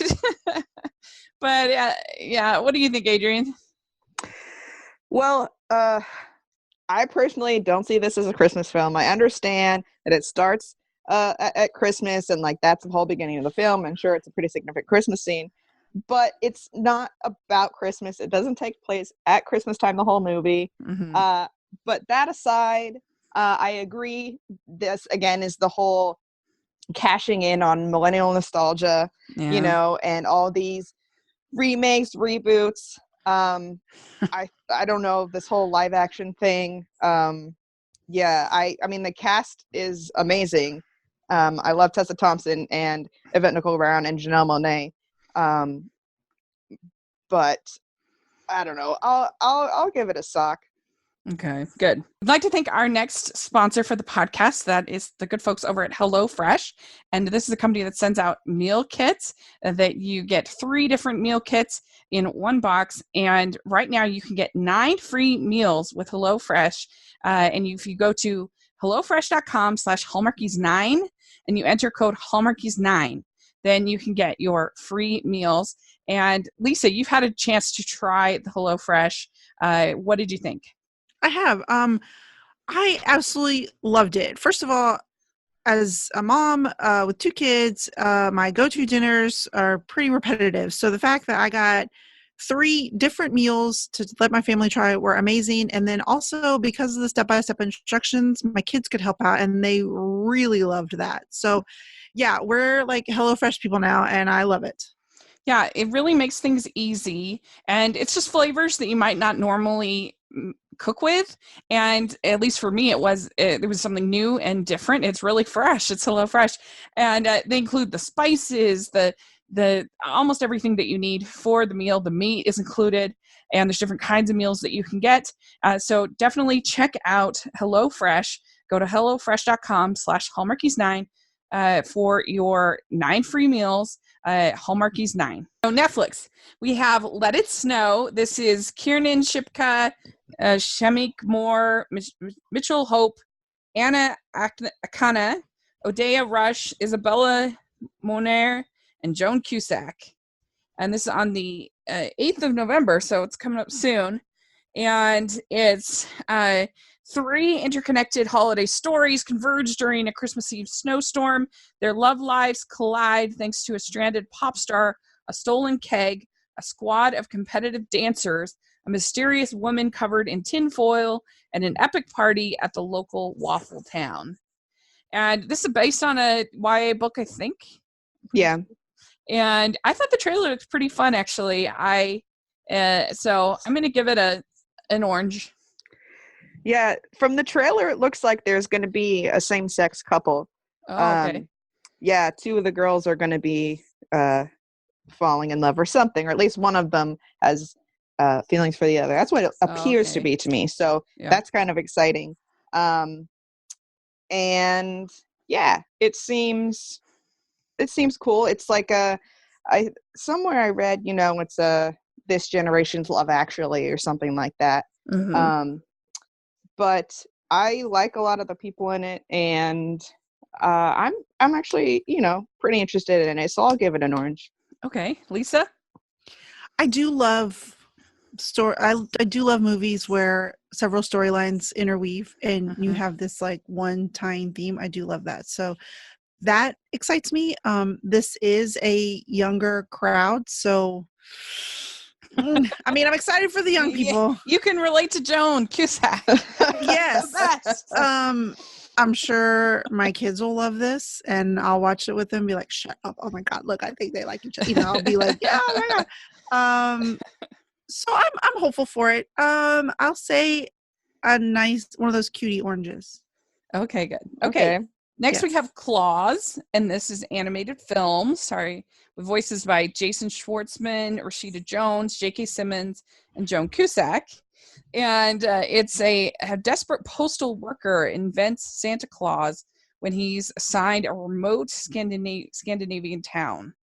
yeah, what do you think, Adrienne? Well, I personally don't see this as a Christmas film. I understand that it starts at Christmas and that's the whole beginning of the film, and sure, it's a pretty significant Christmas scene, but it's not about Christmas. It doesn't take place at Christmas time the whole movie. But that aside, I agree. This again is the whole cashing in on millennial nostalgia, and all these remakes, reboots. I don't know, this whole live action thing. I mean the cast is amazing. I love Tessa Thompson and Yvette Nicole Brown and Janelle Monáe. But I don't know. I'll give it a sock. Okay, good. I'd like to thank our next sponsor for the podcast. That is the good folks over at HelloFresh. And this is a company that sends out meal kits that you get 3 different meal kits in one box. And right now you can get 9 free meals with HelloFresh. And if you go to HelloFresh.com/Hallmarkies9 and you enter code Hallmarkies9, then you can get your free meals. And Lisa, you've had a chance to try the HelloFresh. What did you think? I have. I absolutely loved it. First of all, as a mom with 2 kids, my go-to dinners are pretty repetitive. So the fact that I got 3 different meals to let my family try were amazing. And then also because of the step-by-step instructions, my kids could help out and they really loved that. So yeah, we're like HelloFresh people now and I love it. Yeah, it really makes things easy, and it's just flavors that you might not normally cook with. And at least for me, it was something new and different. It's really fresh. It's HelloFresh, and they include the spices, the almost everything that you need for the meal. The meat is included, and there's different kinds of meals that you can get. So definitely check out HelloFresh. Go to hellofresh.com/Hallmarkies9 for your 9 free meals. Hallmarkies 9. So Netflix, we have Let It Snow. This is Kiernan Shipka, Shemik Moore, Mitchell Hope, Anna Akana, Odeya Rush, Isabella Moner, and Joan Cusack. And this is on the 8th of November, so it's coming up soon. And it's 3 interconnected holiday stories converge during a Christmas Eve snowstorm. Their love lives collide thanks to a stranded pop star, a stolen keg, a squad of competitive dancers, a mysterious woman covered in tinfoil, and an epic party at the local waffle town. And this is based on a YA book, I think. Yeah. And I thought the trailer looked pretty fun, actually. So I'm going to give it an orange. Yeah, from the trailer, it looks like there's going to be a same-sex couple. Oh, okay. Yeah, 2 of the girls are going to be falling in love or something, or at least one of them has feelings for the other. That's what it appears to be to me. So that's kind of exciting. And yeah, it seems cool. It's like somewhere I read, it's this generation's Love Actually or something like that. Mm-hmm. But I like a lot of the people in it, and I'm actually, pretty interested in it, so I'll give it an orange. Okay, Lisa? I do love I do love movies where several storylines interweave and you have this like one tying theme. I do love that. So that excites me. This is a younger crowd, so I mean, I'm excited for the young people. You can relate to Joan Cusack. Yes. I'm sure my kids will love this, and I'll watch it with them and be like, shut up. Oh my God, look, I think they like each other. I'll be like, yeah, oh my God. So I'm hopeful for it. I'll say a nice one of those cutie oranges. Okay, good. Okay. Next we have Claws, and this is animated film. Sorry, with voices by Jason Schwartzman, Rashida Jones, J.K. Simmons, and Joan Cusack. And it's a desperate postal worker invents Santa Claus when he's assigned a remote Scandinavian town.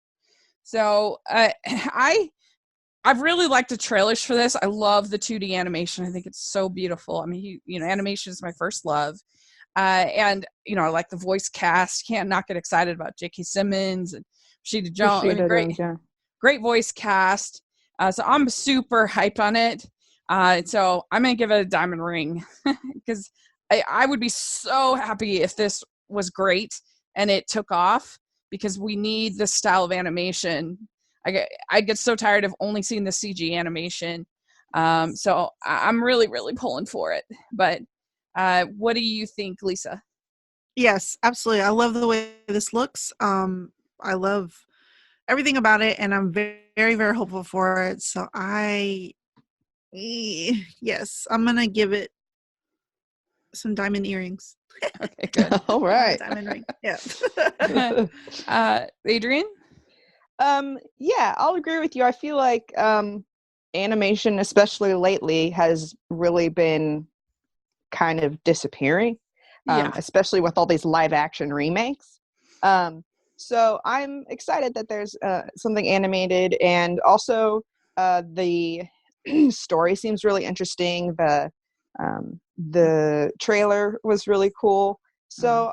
So I've really liked the trailers for this. I love the 2D animation. I think it's so beautiful. I mean, animation is my first love. And, I like the voice cast. Can't not get excited about J.K. Simmons and Rashida Jones. Great voice cast. So I'm super hyped on it. So I'm going to give it a diamond ring because I would be so happy if this was great and it took off, because we need this style of animation. I get so tired of only seeing the CG animation. So I'm really, really pulling for it. But what do you think, Lisa? Yes, absolutely. I love the way this looks. I love everything about it, and I'm very, very, very hopeful for it. So yes, I'm going to give it some diamond earrings. Okay, good. All right. Diamond ring. Yeah. Adrienne? Yeah, I'll agree with you. I feel like animation, especially lately, has really been kind of disappearing, especially with all these live action remakes. So I'm excited that there's something animated, and also the story seems really interesting. The trailer was really cool. So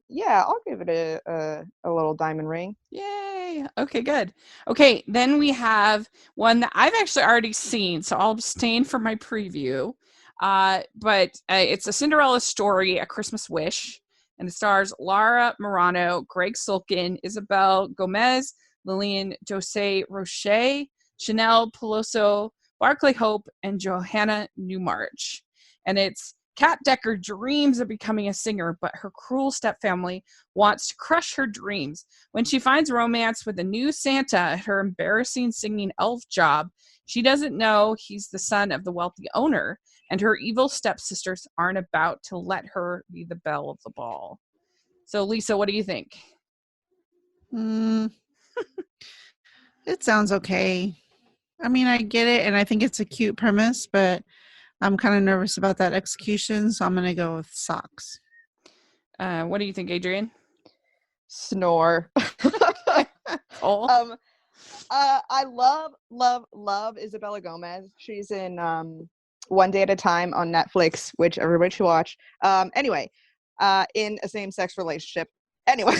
yeah, I'll give it a little diamond ring. Yay. Okay, good. Okay, then we have one that I've actually already seen, so I'll abstain from my preview. But it's a Cinderella story, A Christmas Wish, and it stars Lara Morano, Greg Sulkin, Isabel Gomez, Lillian Jose Roche, Chanel Peloso, Barclay Hope, and Johanna Newmarch. And it's Kat Decker dreams of becoming a singer, but her cruel stepfamily wants to crush her dreams. When she finds romance with a new Santa at her embarrassing singing elf job, she doesn't know he's the son of the wealthy owner, and her evil stepsisters aren't about to let her be the belle of the ball. So, Lisa, what do you think? It sounds okay. I mean, I get it, and I think it's a cute premise, but I'm kind of nervous about that execution, so I'm going to go with socks. What do you think, Adrienne? Snore. Oh. I love Isabella Gomez. She's in One Day at a Time on Netflix, which everybody should watch. Anyway, in a same-sex relationship. Anyway,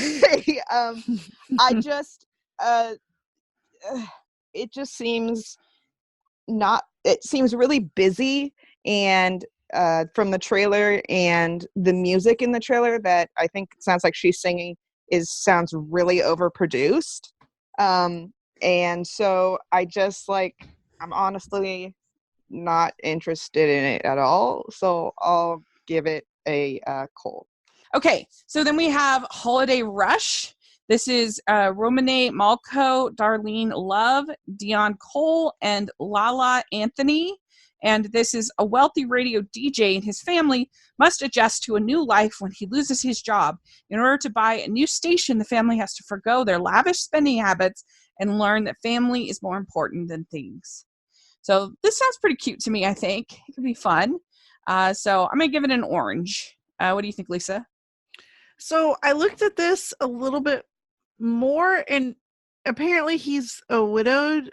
I just it just seems it seems really busy, and from the trailer and the music in the trailer that I think sounds like she's singing sounds really overproduced. And so I just I'm honestly not interested in it at all. So I'll give it a cold. Okay, so then we have Holiday Rush. This is Romane Malco, Darlene Love, Dion Cole, and Lala Anthony. And this is a wealthy radio DJ and his family must adjust to a new life when he loses his job. In order to buy a new station, the family has to forgo their lavish spending habits and learn that family is more important than things. So this sounds pretty cute to me, I think. It could be fun. So I'm going to give it an orange. What do you think, Lisa? So I looked at this a little bit more, and apparently he's a widowed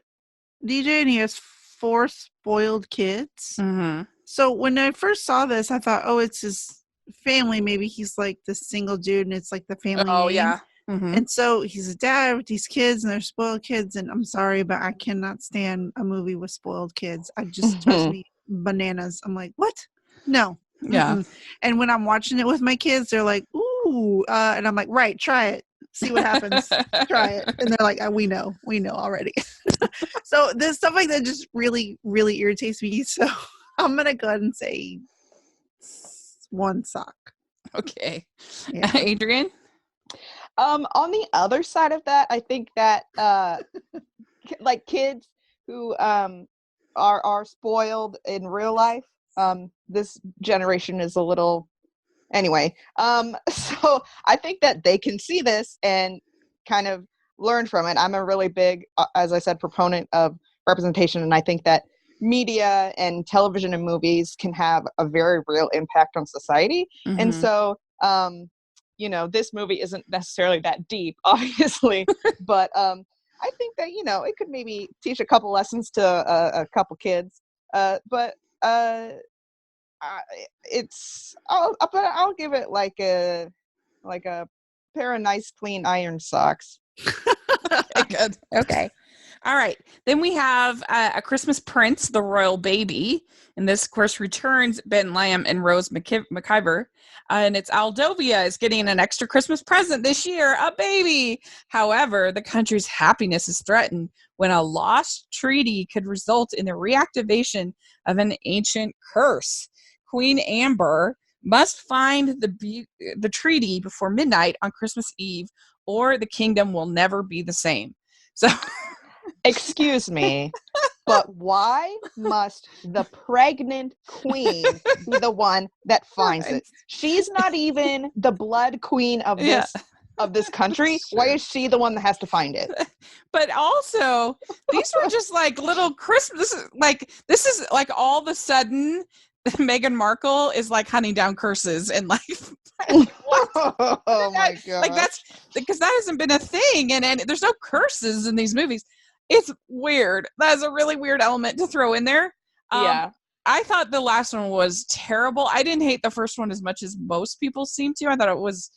DJ and he has 4 spoiled kids. Mm-hmm. So when I first saw this, I thought, oh, it's his family. Maybe he's like the single dude and it's like the family name. Yeah. Mm-hmm. And so he's a dad with these kids and they're spoiled kids. And I'm sorry, but I cannot stand a movie with spoiled kids. I just drives me bananas. I'm like, what? No. Yeah. Mm-mm. And when I'm watching it with my kids, they're like, ooh. And I'm like, right, try it. See what happens. Try it. And they're like, we know already. So there's stuff like that just really, really irritates me. So I'm going to go ahead and say 1 sock. Okay. Yeah. Adrienne? On the other side of that, I think that kids who are spoiled in real life, this generation is a little anyway. So I think that they can see this and kind of learn from it. I'm a really big, as I said, proponent of representation, and I think that media and television and movies can have a very real impact on society. Mm-hmm. And so this movie isn't necessarily that deep, obviously, but I think that, it could maybe teach a couple lessons to a couple kids. But I'll give it like a pair of nice, clean iron socks. Okay, good. Okay. All right. Then we have A Christmas Prince, The Royal Baby. And this, of course, returns Ben Lamb and Rose McIver. And it's Aldovia is getting an extra Christmas present this year, a baby. However, the country's happiness is threatened when a lost treaty could result in the reactivation of an ancient curse. Queen Amber must find the treaty before midnight on Christmas Eve, or the kingdom will never be the same. So, excuse me, but why must the pregnant queen be the one that finds it? She's not even the blood queen of this country. Why is she the one that has to find it? But also, these were just like little Christmas. This is like all of a sudden, Meghan Markle is like hunting down curses in life. Oh my god! Like that's because that hasn't been a thing, and there's no curses in these movies. It's weird. That is a really weird element to throw in there. Yeah. I thought the last one was terrible. I didn't hate the first one as much as most people seem to. I thought it was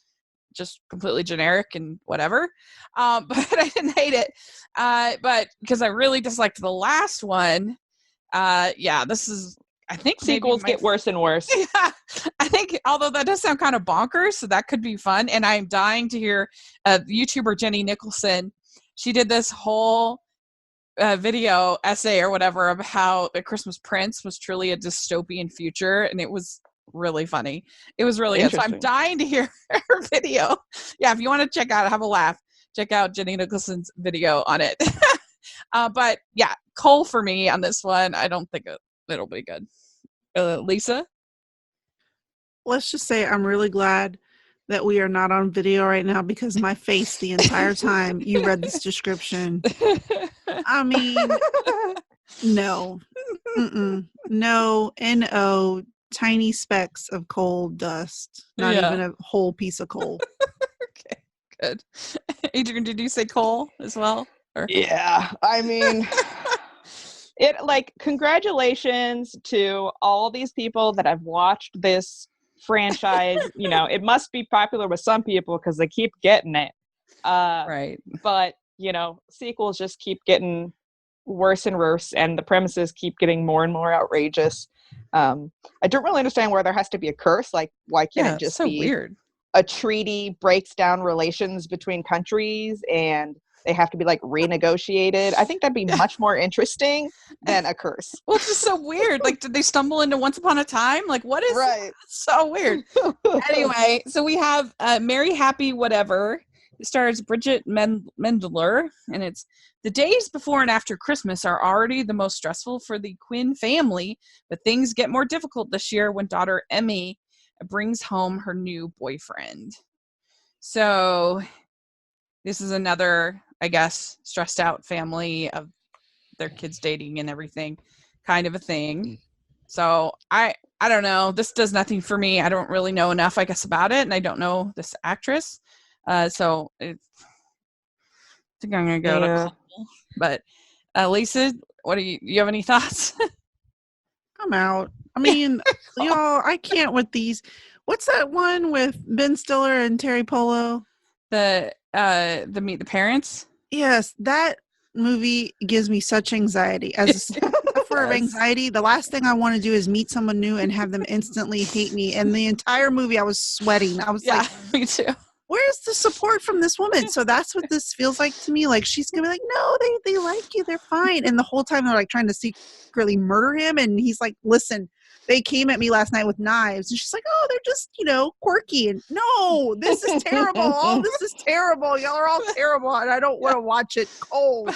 just completely generic and whatever. But I didn't hate it. But because I really disliked the last one, this is, I think sequels get worse and worse. Yeah, I think, although that does sound kind of bonkers, so that could be fun. And I'm dying to hear YouTuber Jenny Nicholson. She did this whole video essay or whatever of how The Christmas Prince was truly a dystopian future, and it was really funny. It was really good. So I'm dying to hear her video. Yeah, if you want to check out, have a laugh, check out Jenny Nicholson's video on it. But yeah, Cole for me on this one. I don't think it'll be good. Lisa? Let's just say I'm really glad that we are not on video right now because my face the entire time you read this description. I mean, no. No, N-O, tiny specks of coal dust. Not even a whole piece of coal. Okay, good. Adrienne, did you say coal as well? Or? Yeah, I mean... congratulations to all these people that have watched this franchise. It must be popular with some people because they keep getting it. Right. But, sequels just keep getting worse and worse, and the premises keep getting more and more outrageous. I don't really understand where there has to be a curse. Like, why can't it just be weird? A treaty breaks down relations between countries and they have to be renegotiated. I think that'd be much more interesting than a curse. Well, it's just so weird. Did they stumble into Once Upon a Time? What is right? So weird. Anyway, so we have Merry Happy Whatever. It stars Bridget Mendler, and it's the days before and after Christmas are already the most stressful for the Quinn family, but things get more difficult this year when daughter Emmy brings home her new boyfriend. So this is another, I guess, stressed out family of their kids dating and everything kind of a thing. So I don't know. This does nothing for me. I don't really know enough, I guess, about it. And I don't know this actress. So I think I'm going to go to Cole. But Lisa, do you have any thoughts? I'm out. I mean, y'all, I can't with these. What's that one with Ben Stiller and Terry Polo? The Meet the Parents? Yes, that movie gives me such anxiety. As a sufferer of anxiety, the last thing I want to do is meet someone new and have them instantly hate me. And the entire movie, I was sweating. I was me too. Where's the support from this woman? So that's what this feels like to me. She's gonna be like, no, they like you, they're fine. And the whole time they're trying to secretly murder him. And he's like, listen, they came at me last night with knives. And she's like, oh, they're just, quirky. And no, this is terrible. Oh, this is terrible. Y'all are all terrible. And I don't want to watch it cold.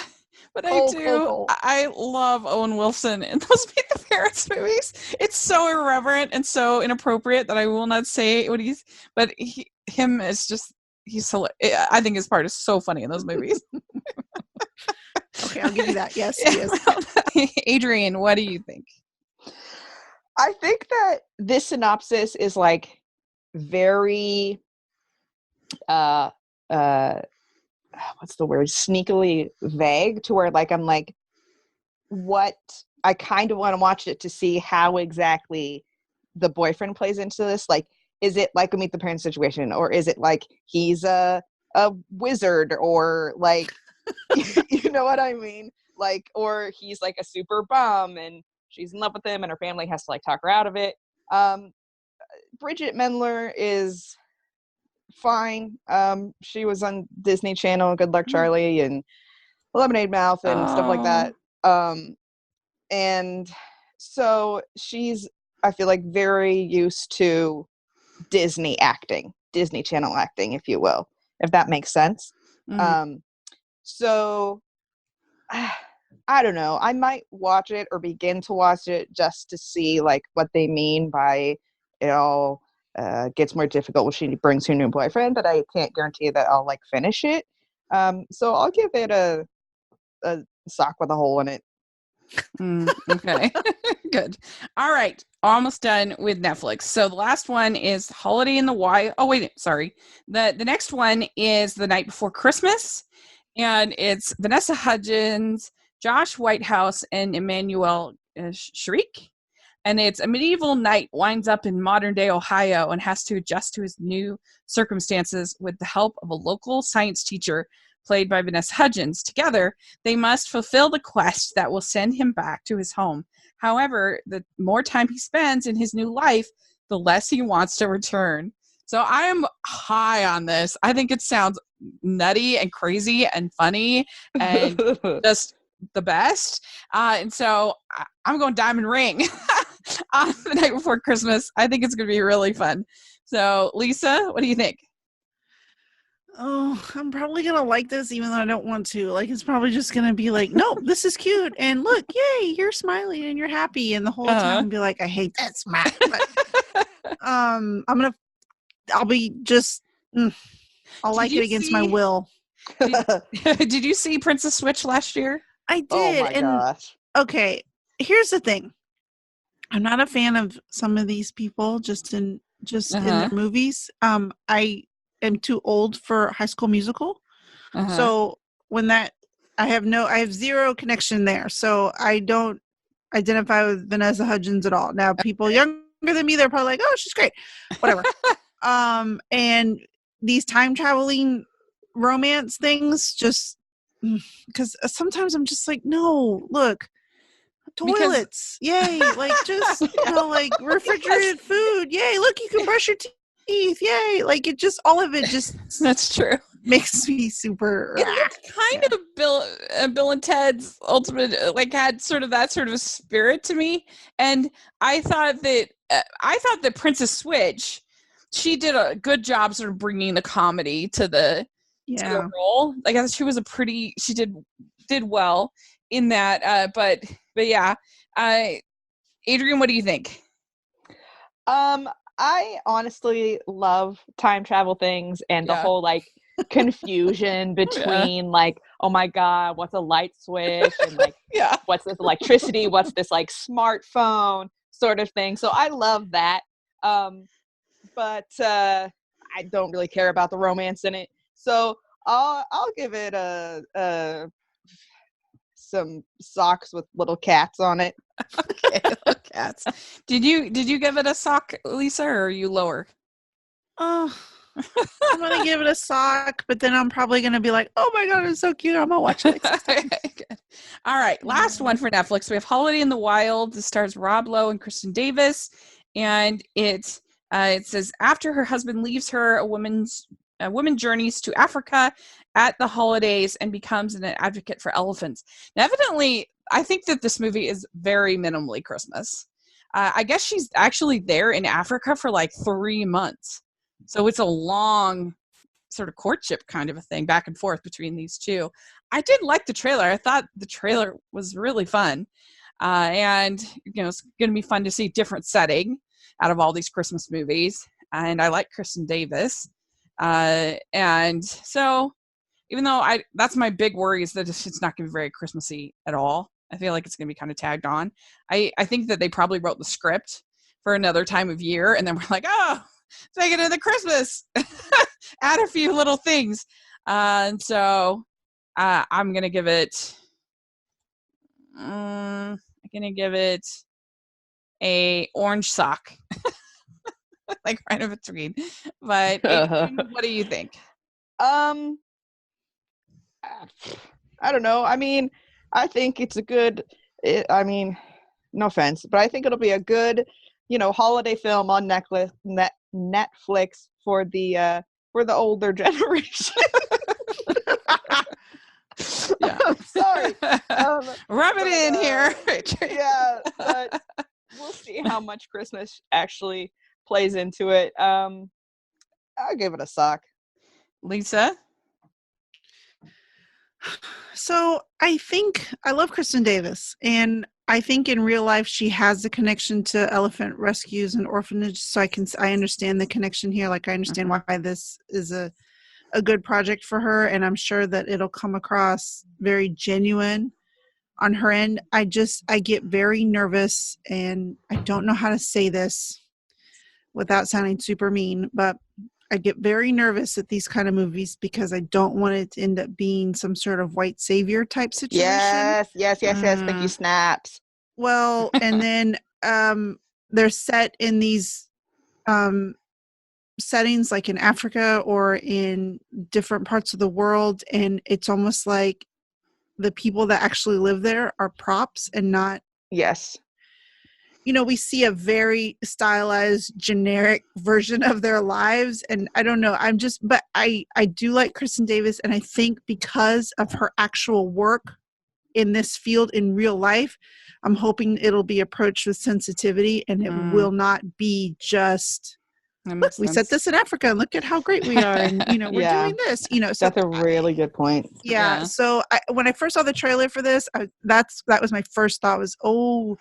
But I do. Cold. I love Owen Wilson in those Meet the Parents movies. It's so irreverent and so inappropriate that I will not say what he's, but him is just, he's hilarious. I think his part is so funny in those movies. Okay, I'll give you that. Yes, he is. Adrienne, what do you think? I think that this synopsis is very what's the word? Sneakily vague to where I'm what I kind of want to watch it to see how exactly the boyfriend plays into this. Is it like a Meet the Parents situation, or is it he's a wizard, or you know what I mean? Or he's a super bum and she's in love with him and her family has to talk her out of it. Bridget Mendler is fine. She was on Disney Channel, Good Luck Charlie and Lemonade Mouth and stuff like that. And so she's, I feel very used to Disney acting, Disney Channel acting, if you will, if that makes sense. So I don't know. I might watch it or begin to watch it just to see what they mean by it all gets more difficult when she brings her new boyfriend, but I can't guarantee that I'll finish it. So I'll give it a sock with a hole in it. Okay. Good. All right. Almost done with Netflix. So the last one is Holiday in the Wild. Oh, wait, sorry. The next one is The Night Before Christmas, and it's Vanessa Hudgens, Josh Whitehouse, and Emmanuel Shriek. And it's a medieval knight winds up in modern day Ohio and has to adjust to his new circumstances with the help of a local science teacher played by Vanessa Hudgens. Together, they must fulfill the quest that will send him back to his home However, the more time he spends in his new life, the less he wants to return. So I am high on this. I think it sounds nutty and crazy and funny and just the best. And so I'm going Diamond Ring on the night before Christmas. I think it's going to be really fun. So, Lisa, what do you think? Oh, I'm probably going to like this even though I don't want to. Like, it's probably just going to be like, no, this is cute. And look, yay, you're smiling and you're happy. And the whole time I'll be like, I hate that smile. But, I'll be just, I'll like it against my will. Did you see Princess Switch last year? I did. Oh my gosh. Okay, here's the thing. I'm not a fan of some of these people just in their movies. I am too old for High School Musical. So when I have zero connection there. So I don't identify with Vanessa Hudgens at all. Now people younger than me, they're probably like, oh, she's great. Whatever. And these time traveling romance things just because sometimes I'm just like, no, look, toilets, yay, like just like refrigerated food, yay, look, you can brush your teeth, yay, like it just all of it just that's true makes me super it looked kind of Bill and Ted's Ultimate, like had sort of that sort of spirit to me. And I thought that Princess Switch, she did a good job sort of bringing the comedy to the role. Like I thought she did well in that. But yeah, Adrienne, what do you think? I honestly love time travel things and the whole like confusion between like, oh my god, what's a light switch and like what's this electricity, what's this like smartphone sort of thing. So I love that. But I don't really care about the romance in it. So I'll give it some socks with little cats on it. Okay, little cats. Did you give it a sock, Lisa, or are you lower? Oh, I'm gonna give it a sock, but then I'm probably gonna be like, oh my god, it's so cute, I'm gonna watch it. Good. All right, last one for Netflix. We have Holiday in the Wild. This stars Rob Lowe and Kristen Davis, and it says after her husband leaves her, a woman journeys to Africa at the holidays and becomes an advocate for elephants. Now, evidently, I think that this movie is very minimally Christmas. I guess she's actually there in Africa for like 3 months. So it's a long sort of courtship kind of a thing back and forth between these two. I did like the trailer. I thought the trailer was really fun. And, it's going to be fun to see different setting out of all these Christmas movies. And I like Kristen Davis. And so even though that's my big worry is that it's not going to be very Christmassy at all. I feel like it's going to be kind of tagged on. I think that they probably wrote the script for another time of year. And then we're like, oh, take it into Christmas, add a few little things. And so I'm going to give it, a orange sock, like right in between. But what do you think? I don't know. I mean, I think it's no offense, but I think it'll be a good, holiday film on Netflix for the older generation. I'm sorry. Rub it in here. Yeah, but we'll see how much Christmas actually plays into it. I'll give it a sock. Lisa? So I think I love Kristen Davis, and I think in real life she has a connection to elephant rescues and orphanages. So I understand the connection here. Like I understand why this is a good project for her, and I'm sure that it'll come across very genuine on her end. I get very nervous, and I don't know how to say this without sounding super mean, but I get very nervous at these kind of movies because I don't want it to end up being some sort of white savior type situation. Yes. Pinky snaps. Well, and then they're set in these settings like in Africa or in different parts of the world, and it's almost like the people that actually live there are props and not we see a very stylized, generic version of their lives. And I don't know, but I do like Kristen Davis. And I think because of her actual work in this field in real life, I'm hoping it'll be approached with sensitivity and it will not be just, look, we set this in Africa and look at how great we are. And, we're doing this, so that's a really good point. Yeah. So when I first saw the trailer for this, that was my first thought was, oh,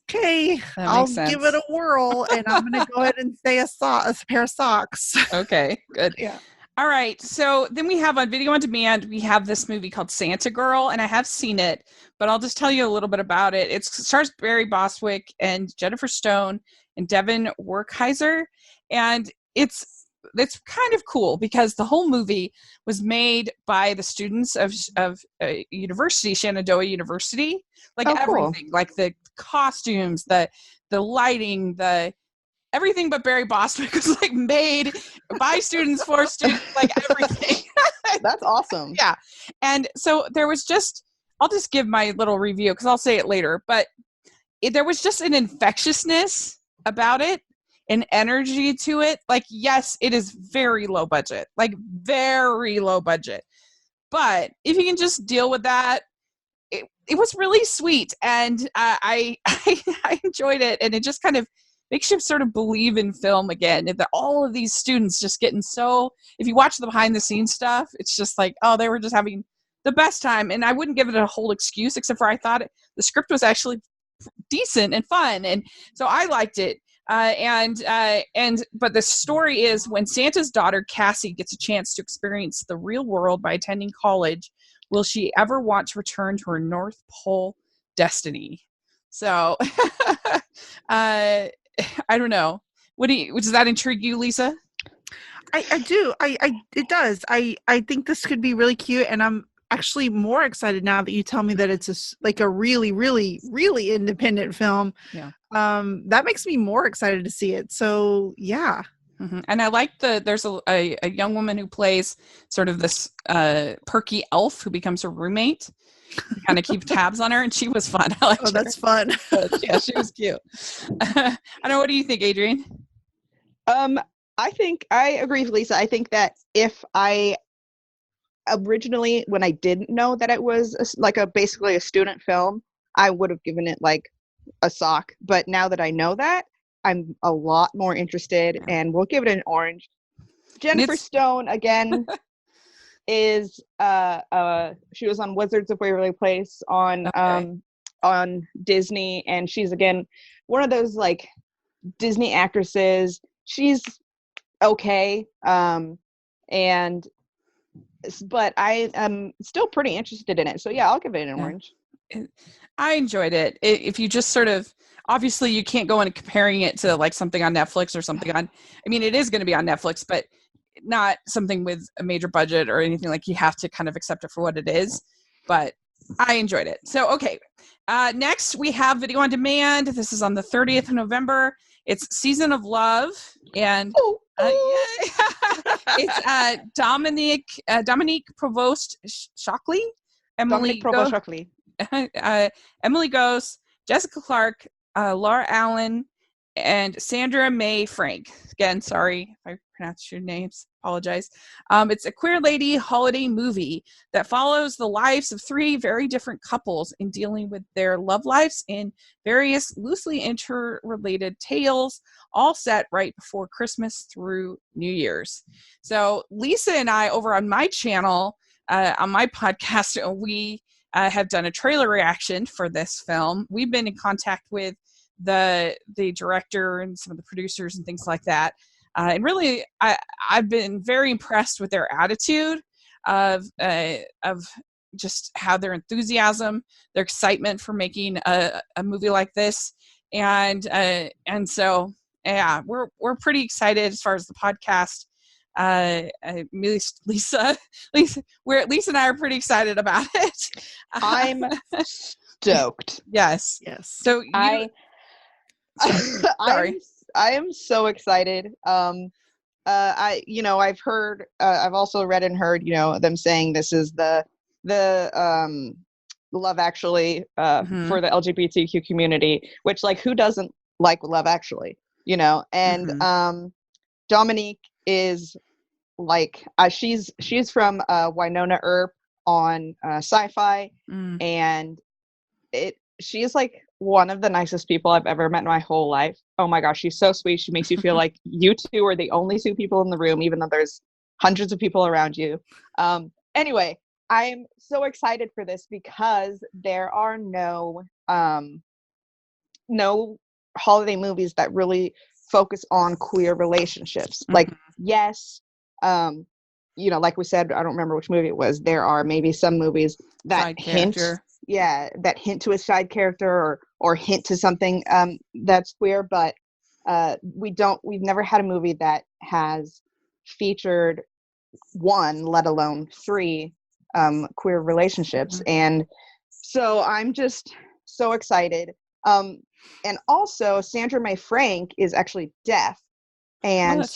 okay, I'll give it a whirl, and I'm going to go ahead and say a pair of socks. Okay, good. Yeah. All right. So then we have on video on demand, we have this movie called Santa Girl, and I have seen it, but I'll just tell you a little bit about it. It stars Barry Bostwick and Jennifer Stone and Devin Werkheiser, and it's kind of cool because the whole movie was made by the students of university, Shenandoah University, like everything, like the costumes, the lighting, everything but Barry Bostwick was like made by students for students, like everything. That's awesome. Yeah. And so there was I'll just give my little review because I'll say it later, but there was just an infectiousness about it, an energy to it. Like, yes, it is very low budget, like very low budget. But if you can just deal with that, it was really sweet. And I enjoyed it. And it just kind of makes you sort of believe in film again. That all of these students just getting if you watch the behind the scenes stuff, it's just like, oh, they were just having the best time. And I wouldn't give it a whole excuse, except for I thought the script was actually decent and fun. And so I liked it. But the story is when Santa's daughter, Cassie, gets a chance to experience the real world by attending college, will she ever want to return to her North Pole destiny? So, I don't know. Does that intrigue you, Lisa? I do. It does. I think this could be really cute, and I'm actually more excited now that you tell me that it's a really, really, really independent film. Yeah. That makes me more excited to see it. So yeah. Mm-hmm. And I like there's a young woman who plays sort of this perky elf who becomes her roommate. Kind of keep tabs on her, and she was fun. I liked her. That's fun. Yeah, she was cute. I know. What do you think, Adrienne? I think I agree with Lisa. I think that if I originally, when I didn't know that it was basically a student film, I would have given it like a sock. But now that I know that, I'm a lot more interested, and we'll give it an orange. Jennifer Stone again is she was on Wizards of Waverly Place on Disney, and she's again one of those like Disney actresses. She's okay, but I am still pretty interested in it. So yeah, I'll give it an orange. I enjoyed it. If you just sort of, obviously you can't go in comparing it to like something on Netflix or something it is going to be on Netflix, but not something with a major budget or anything. Like, you have to kind of accept it for what it is, but I enjoyed it. So, okay. Next we have video on demand. This is on the 30th of November. It's Season of Love. And it's Dominique Provost Shockley, Emily Ghost, Jessica Clark, Laura Allen, and Sandra Mae Frank. Again, sorry if I pronounced your names. Apologize. It's a queer lady holiday movie that follows the lives of three very different couples in dealing with their love lives in various loosely interrelated tales, all set right before Christmas through New Year's. So Lisa and I, over on my channel, on my podcast, we have done a trailer reaction for this film. We've been in contact with the director and some of the producers and things like that. And really, I've been very impressed with their attitude of just how their enthusiasm, their excitement for making a movie like this, and so yeah, we're pretty excited as far as the podcast. Lisa and I are pretty excited about it. I'm stoked. Yes. So sorry. I am so excited. I've heard, I've also read and heard, them saying this is the Love Actually for the LGBTQ community, which like who doesn't like Love Actually, you know? And Dominique is like she's from Winona Earp on Sci-Fi, and she's like one of the nicest people I've ever met in my whole life. Oh my gosh, she's so sweet. She makes you feel like you two are the only two people in the room, even though there's hundreds of people around you. Anyway, I'm so excited for this because there are no holiday movies that really focus on queer relationships. Like, yes, you know, like we said, I don't remember which movie it was. There are maybe some movies that hint to a side character or hint to something that's queer, but we've never had a movie that has featured one, let alone three queer relationships. And so I'm just so excited. And also Sandra Mae Frank is actually deaf. And and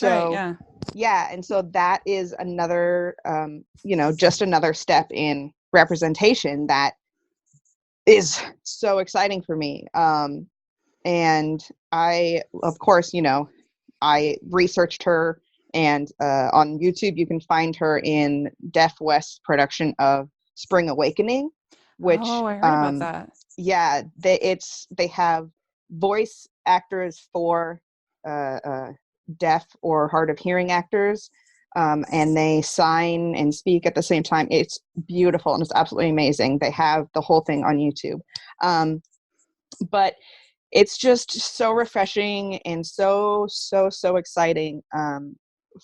so that is another, you know, just another step in representation that is so exciting for me. And I, of course, you know, I researched her, and on YouTube you can find her in Deaf West's production of Spring Awakening, which I heard about that. Yeah, they have voice actors for deaf or hard of hearing actors, and they sign and speak at the same time. It's beautiful and it's absolutely amazing. They have the whole thing on YouTube. But it's just so refreshing and so exciting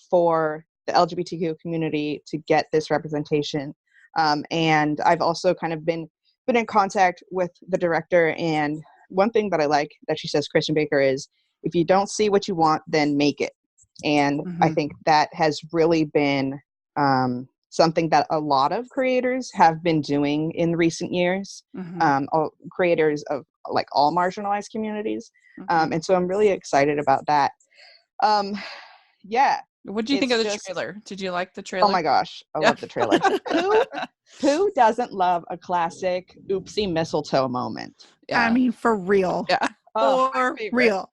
for the LGBTQ community to get this representation. And I've also kind of been in contact with the director, and one thing that I like that she says, Christian Baker, is if you don't see what you want, then make it. And I think that has really been something that a lot of creators have been doing in recent years, creators of like all marginalized communities. And so I'm really excited about that. Yeah. What do you think of the trailer? Did you like the trailer? Oh my gosh, I love the trailer. Who doesn't love a classic oopsie mistletoe moment? Yeah. I mean, for real. Yeah. For real.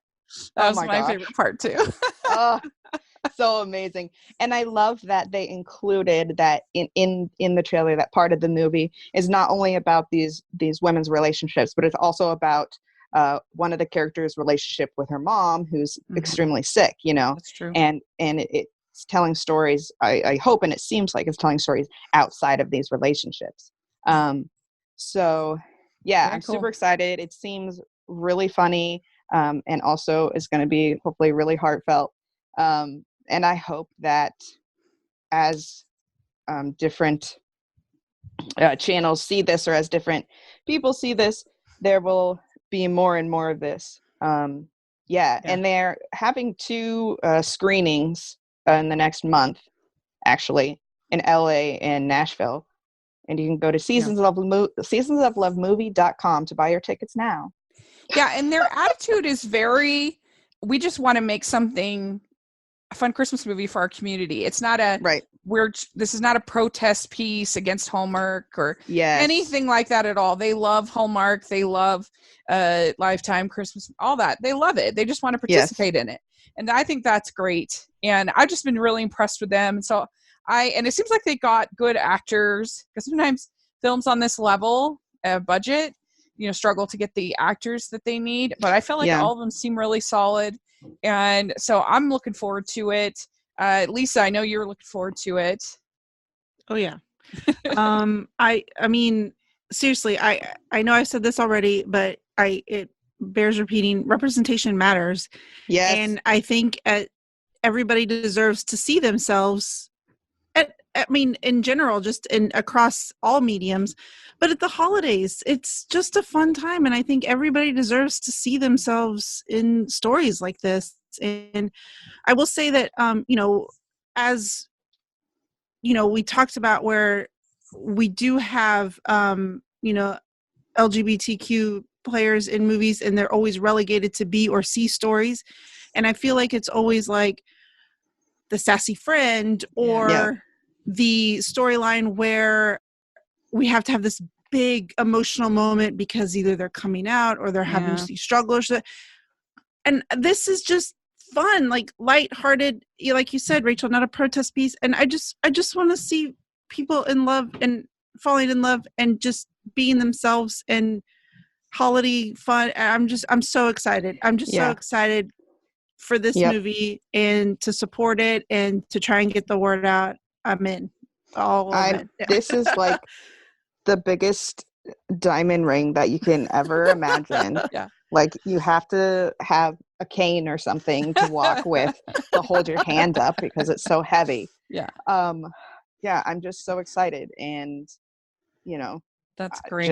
That was my favorite part too. So amazing. And I love that they included that in the trailer. That part of the movie is not only about these women's relationships, but it's also about one of the characters' relationship with her mom, who's extremely sick, you know. That's true. And it's telling stories, I hope, and it seems like it's telling stories outside of these relationships. So yeah, I'm super excited. It seems really funny, and also is going to be hopefully really heartfelt. And I hope that as different channels see this, or as different people see this, there will be more and more of this. And they're having 2 screenings in the next month, actually, in LA and Nashville. And you can go to seasonsoflovemovie.com to buy your tickets now. Yeah, and their attitude is we just want to make something a fun Christmas movie for our community. It's not this is not a protest piece against Hallmark or anything like that at all. They love Hallmark. They love Lifetime, Christmas, all that. They love it. They just want to participate in it. And I think that's great. And I've just been really impressed with them. And so and it seems like they got good actors, because sometimes films on this level, budget, you know, struggle to get the actors that they need. But I feel like all of them seem really solid. And so I'm looking forward to it. Lisa, I know you're looking forward to it. Oh yeah. I mean, seriously, I know I've said this already, but it bears repeating. Representation matters. Yes. And I think everybody deserves to see themselves I mean, in general, just across all mediums, but at the holidays, it's just a fun time. And I think everybody deserves to see themselves in stories like this. And I will say that, you know, as, you know, we talked about where we do have, you know, LGBTQ players in movies, and they're always relegated to B or C stories. And I feel like it's always like the sassy friend or the storyline where we have to have this big emotional moment because either they're coming out or they're having these struggles. And this is just fun, like lighthearted, like you said, Rachel, not a protest piece. And I just want to see people in love and falling in love and just being themselves and holiday fun. I'm so excited. I'm just so excited for this movie and to support it and to try and get the word out. I'm in all of it. This is like the biggest diamond ring that you can ever imagine. Like you have to have a cane or something to walk with to hold your hand up because it's so heavy. I'm just so excited, and that's great.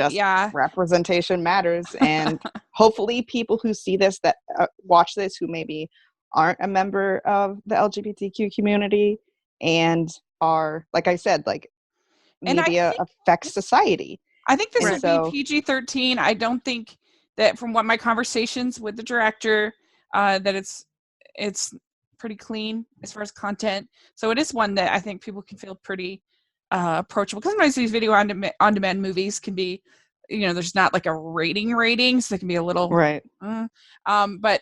Representation matters, and hopefully people who see this, that watch this, who maybe aren't a member of the LGBTQ community and are, like I said, like media affects society. I think this would be PG-13. I don't think that, from what my conversations with the director, that it's pretty clean as far as content. So it is one that I think people can feel pretty approachable. Because sometimes these video on demand movies can be, there's not like a rating, so they can be a little but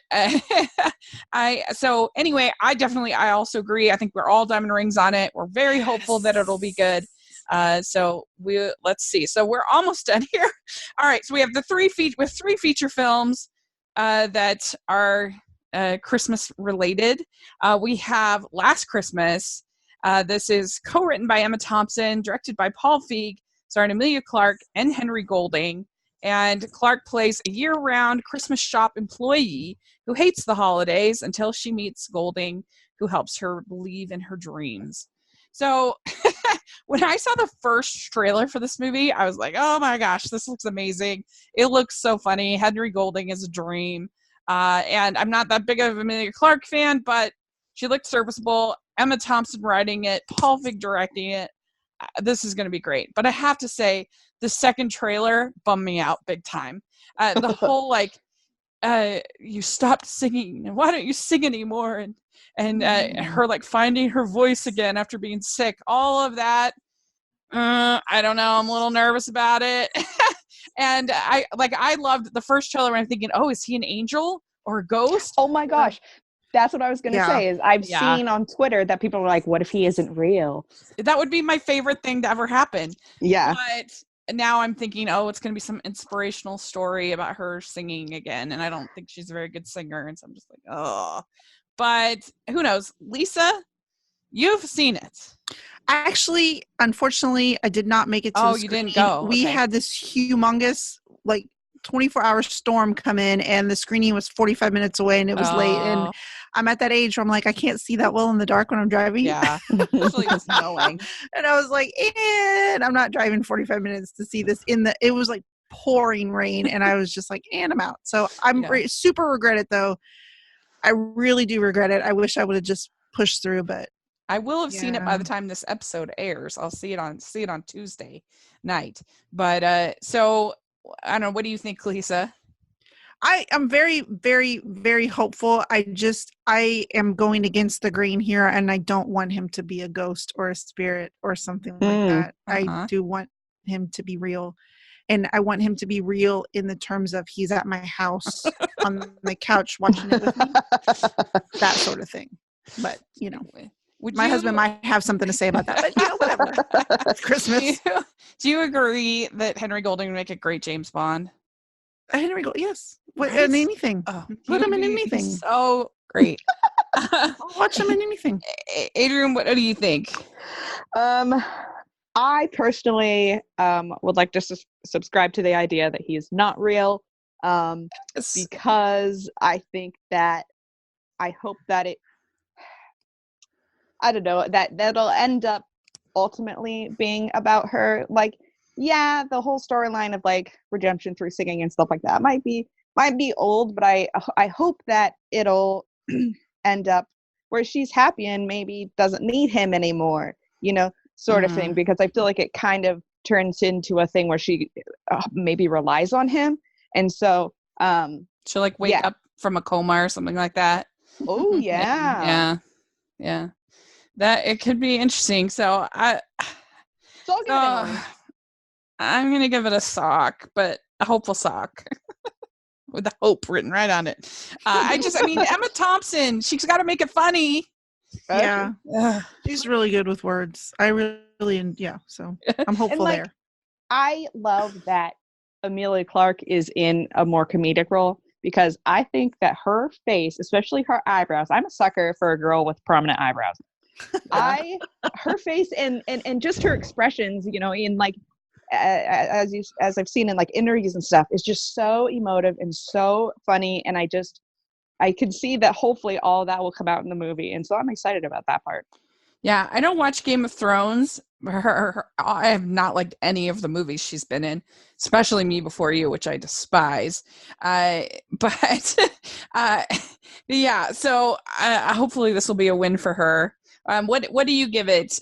so anyway, I also agree. I think we're all diamond rings on it. We're very hopeful that it'll be good. So let's see. So we're almost done here. All right. So we have three feature films that are Christmas related. We have Last Christmas. This is co-written by Emma Thompson, directed by Paul Feig, starring Emilia Clarke and Henry Golding. And Clarke plays a year-round Christmas shop employee who hates the holidays until she meets Golding, who helps her believe in her dreams. So when I saw the first trailer for this movie, I was like, oh my gosh, this looks amazing. It looks so funny. Henry Golding is a dream. And I'm not that big of an Emilia Clarke fan, but she looked serviceable. Emma Thompson writing it, Paul Feig directing it. This is going to be great. But I have to say, the second trailer bummed me out big time. The whole, you stopped singing. Why don't you sing anymore? And her finding her voice again after being sick. All of that. I don't know. I'm a little nervous about it. And I loved the first trailer. And I'm thinking, oh, is he an angel or a ghost? Oh my gosh. That's what I was going to say. Is I've seen on Twitter that people are like, what if he isn't real? That would be my favorite thing to ever happen. Yeah. But now I'm thinking, oh, it's going to be some inspirational story about her singing again. And I don't think she's a very good singer. And so I'm just like, oh. But who knows? Lisa, you've seen it. Actually, unfortunately, I did not make it to the screening. Didn't go. We had this humongous, 24-hour storm come in, and the screening was 45 minutes away, and it was late. And I'm at that age where I'm like, I can't see that well in the dark when I'm driving. Yeah, especially with snowing. And I was like, and I'm not driving 45 minutes to see this it was like pouring rain, and I was just like, and I'm out. So I'm super regret it, though. I really do regret it. I wish I would have just pushed through, but I will have seen it by the time this episode airs. I'll see it on Tuesday night. But so I don't know. What do you think, Lisa? I am very, very, very hopeful. I am going against the grain here, and I don't want him to be a ghost or a spirit or something like that. I do want him to be real. And I want him to be real in the terms of he's at my house on my couch watching it with me. That sort of thing. But, my husband might have something to say about that. But, whatever. It's Christmas. Do you agree that Henry Golding would make a great James Bond? Henry Golding, yes. In anything. Put him in anything. So great. I'll watch him in anything. Adrienne, what do you think? I personally would like to subscribe to the idea that he is not real, because I think that I hope that I don't know, that'll end up ultimately being about her. The whole storyline of redemption through singing and stuff like that might be old, but I hope that it'll end up where she's happy and maybe doesn't need him anymore, sort of thing, because I feel like it kind of turns into a thing where she maybe relies on him. And so she'll wake up from a coma or something like that. Oh yeah. Yeah. That it could be interesting. So I'm gonna give it a sock, but a hopeful sock with the hope written right on it. I mean, Emma Thompson. She's got to make it funny. Yeah, she's really good with words. I really, yeah. So I'm hopeful like, there. I love that Emilia Clarke is in a more comedic role because I think that her face, especially her eyebrows, I'm a sucker for a girl with prominent eyebrows. Her face and just her expressions, you know, in like as I've seen in like interviews and stuff, is just so emotive and so funny, and I can see that hopefully all that will come out in the movie, and so I'm excited about that part. Yeah, I don't watch Game of Thrones. I have not liked any of the movies she's been in, especially Me Before You, which I despise. But yeah, so hopefully this will be a win for her. What do you give it,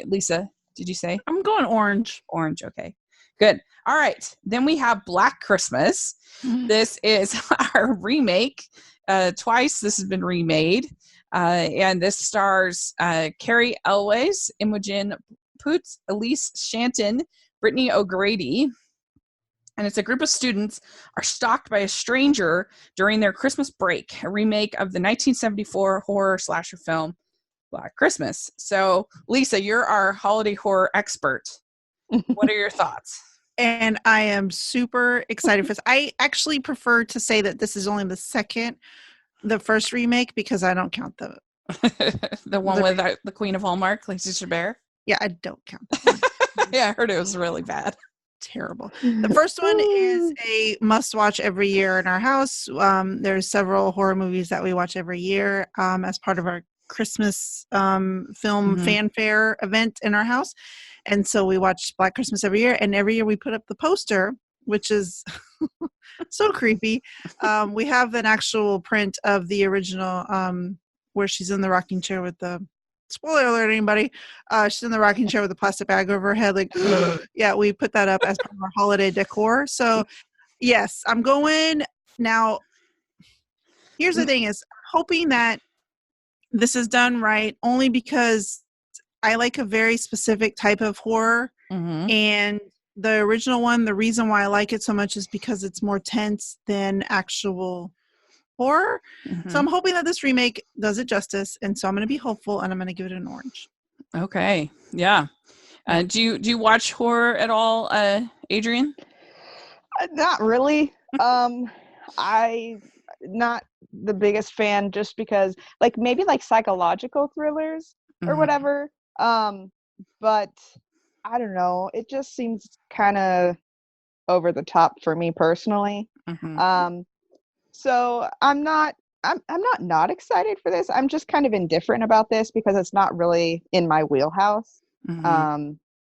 Lisa? Did you say? I'm going orange. Orange, okay. Good. All right. Then we have Black Christmas. This is our remake. Twice this has been remade. And this stars Carrie Elwes, Imogen Poots, Elise Shanton, Brittany O'Grady. And it's a group of students are stalked by a stranger during their Christmas break, a remake of the 1974 horror slasher film Black Christmas. So, Lisa, you're our holiday horror expert. What are your thoughts? And I am super excited for this. I actually prefer to say that this is only the first remake, because I don't count the one with the Queen of Hallmark, Lacey Chabert. Yeah, I don't count that one. Yeah, I heard it was really bad. Terrible. The first one is a must-watch every year in our house. There's several horror movies that we watch every year as part of our Christmas film fanfare event in our house. And so we watch Black Christmas every year, and every year we put up the poster, which is so creepy. We have an actual print of the original where she's in the rocking chair with the, spoiler alert, anybody, she's in the rocking chair with a plastic bag over her head. Like, yeah, we put that up as part of our holiday decor. So yes, I'm going. Now, here's the thing is, hoping that this is done right, only because I like a very specific type of horror. And the original one, the reason why I like it so much is because it's more tense than actual horror. So I'm hoping that this remake does it justice. And so I'm going to be hopeful, and I'm going to give it an orange. Okay. Yeah. Do you watch horror at all, Adrienne? Not really. I not the biggest fan, just because like maybe like psychological thrillers or whatever. But I don't know. It just seems kind of over the top for me personally. So I'm not excited for this. I'm just kind of indifferent about this because it's not really in my wheelhouse.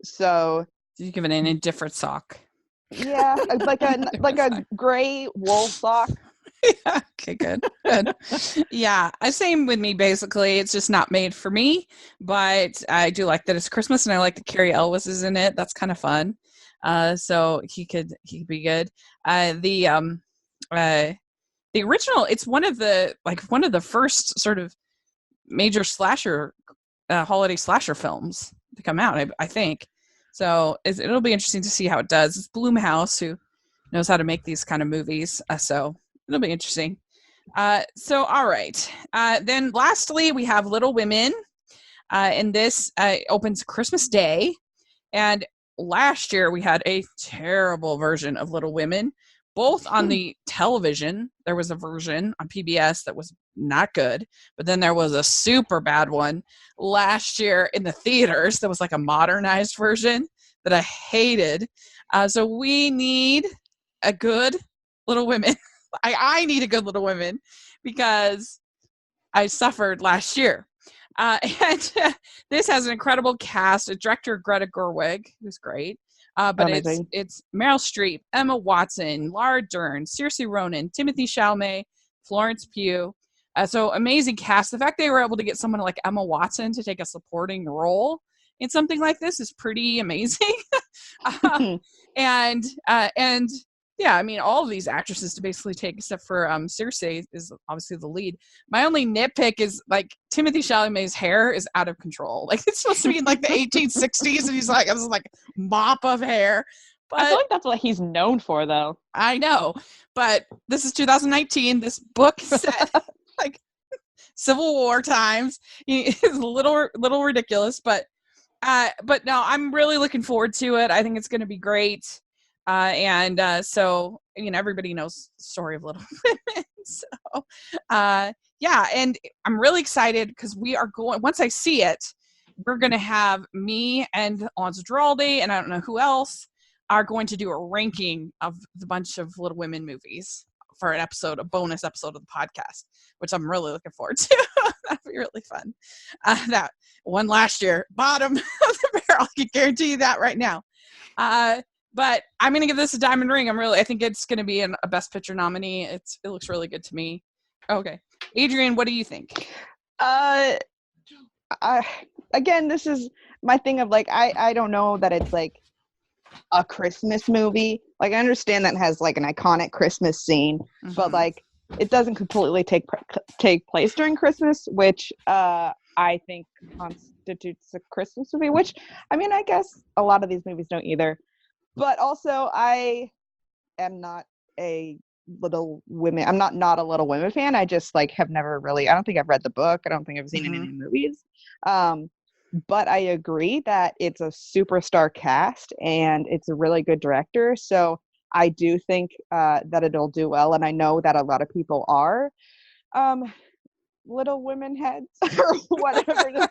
So you give it an indifferent sock. Yeah, like a gray wool sock. Yeah, okay, good. Yeah, same with me, basically. It's just not made for me, but I do like that it's Christmas, and I like that Carrie Elwes is in it. That's kind of fun. So he could be good. The original, it's one of the first sort of major slasher holiday slasher films to come out, I think. So it'll be interesting to see how it does. It's Blumhouse who knows how to make these kind of movies, so it'll be interesting. So all right, then lastly we have Little Women, and this opens Christmas Day. And last year we had a terrible version of Little Women, both on the television. There was a version on PBS that was not good, but then there was a super bad one last year in the theaters that was like a modernized version that I hated. So we need a good Little Women. I need a good Little Women because I suffered last year. And this has an incredible cast. Director Greta Gerwig, who's great. But Amazing. it's Meryl Streep, Emma Watson, Laura Dern, Saoirse Ronan, Timothée Chalamet, Florence Pugh. So amazing cast. The fact they were able to get someone like Emma Watson to take a supporting role in something like this is pretty amazing. And yeah, I mean, all of these actresses to basically take, except for Saoirse is obviously the lead. My only nitpick is like Timothée Chalamet's hair is out of control. Like it's supposed to be in like the 1860s, and he's like this like mop of hair. I feel like that's what he's known for, though. I know, but this is 2019. This book set like Civil War times. It's a little ridiculous, but no, I'm really looking forward to it. I think it's going to be great. So everybody knows the story of Little Women. So yeah, and I'm really excited because we are going. Once I see it, we're going to have me and Alonzo Giraldi, and I don't know who else are going to do a ranking of the bunch of Little Women movies for a bonus episode of the podcast, which I'm really looking forward to. That'd be really fun. That one last year, bottom of the barrel. I can guarantee you that right now. But I'm going to give this a diamond ring. I think it's going to be a Best Picture nominee. It looks really good to me. Okay. Adrienne, what do you think? Again, this is my thing of like, I don't know that it's like a Christmas movie. Like, I understand that it has like an iconic Christmas scene, but like it doesn't completely take place during Christmas, which I think constitutes a Christmas movie, which I mean, I guess a lot of these movies don't either. But also, I am not a Little Women. I'm not a Little Women fan. I just like have never really. I don't think I've read the book. I don't think I've seen any movies. But I agree that it's a superstar cast and it's a really good director. So I do think that it'll do well, and I know that a lot of people are Little Women heads or whatever the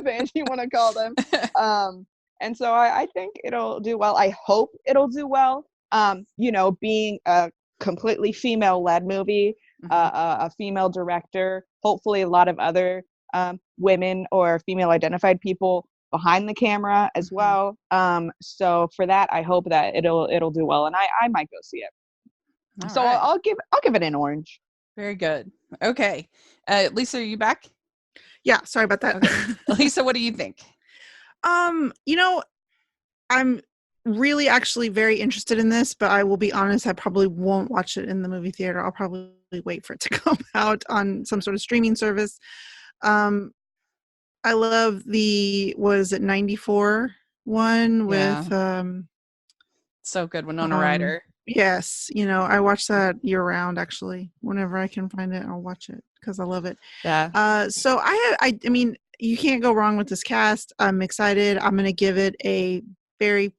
fans you want to call them. And so I think it'll do well. I hope it'll do well. Being a completely female-led movie, a female director, hopefully a lot of other women or female-identified people behind the camera as well. So for that, I hope that it'll do well, and I might go see it. All so right. I'll give it an orange. Very good. Okay, Lisa, are you back? Yeah, sorry about that. Okay. Lisa, what do you think? I'm really actually very interested in this, but I will be honest, I probably won't watch it in the movie theater. I'll probably wait for it to come out on some sort of streaming service. I love the 94 one with so good, Winona Ryder. Yes, I watch that year round actually. Whenever I can find it, I'll watch it because I love it. Yeah. So I mean, you can't go wrong with this cast. I'm excited. I'm going to give it a very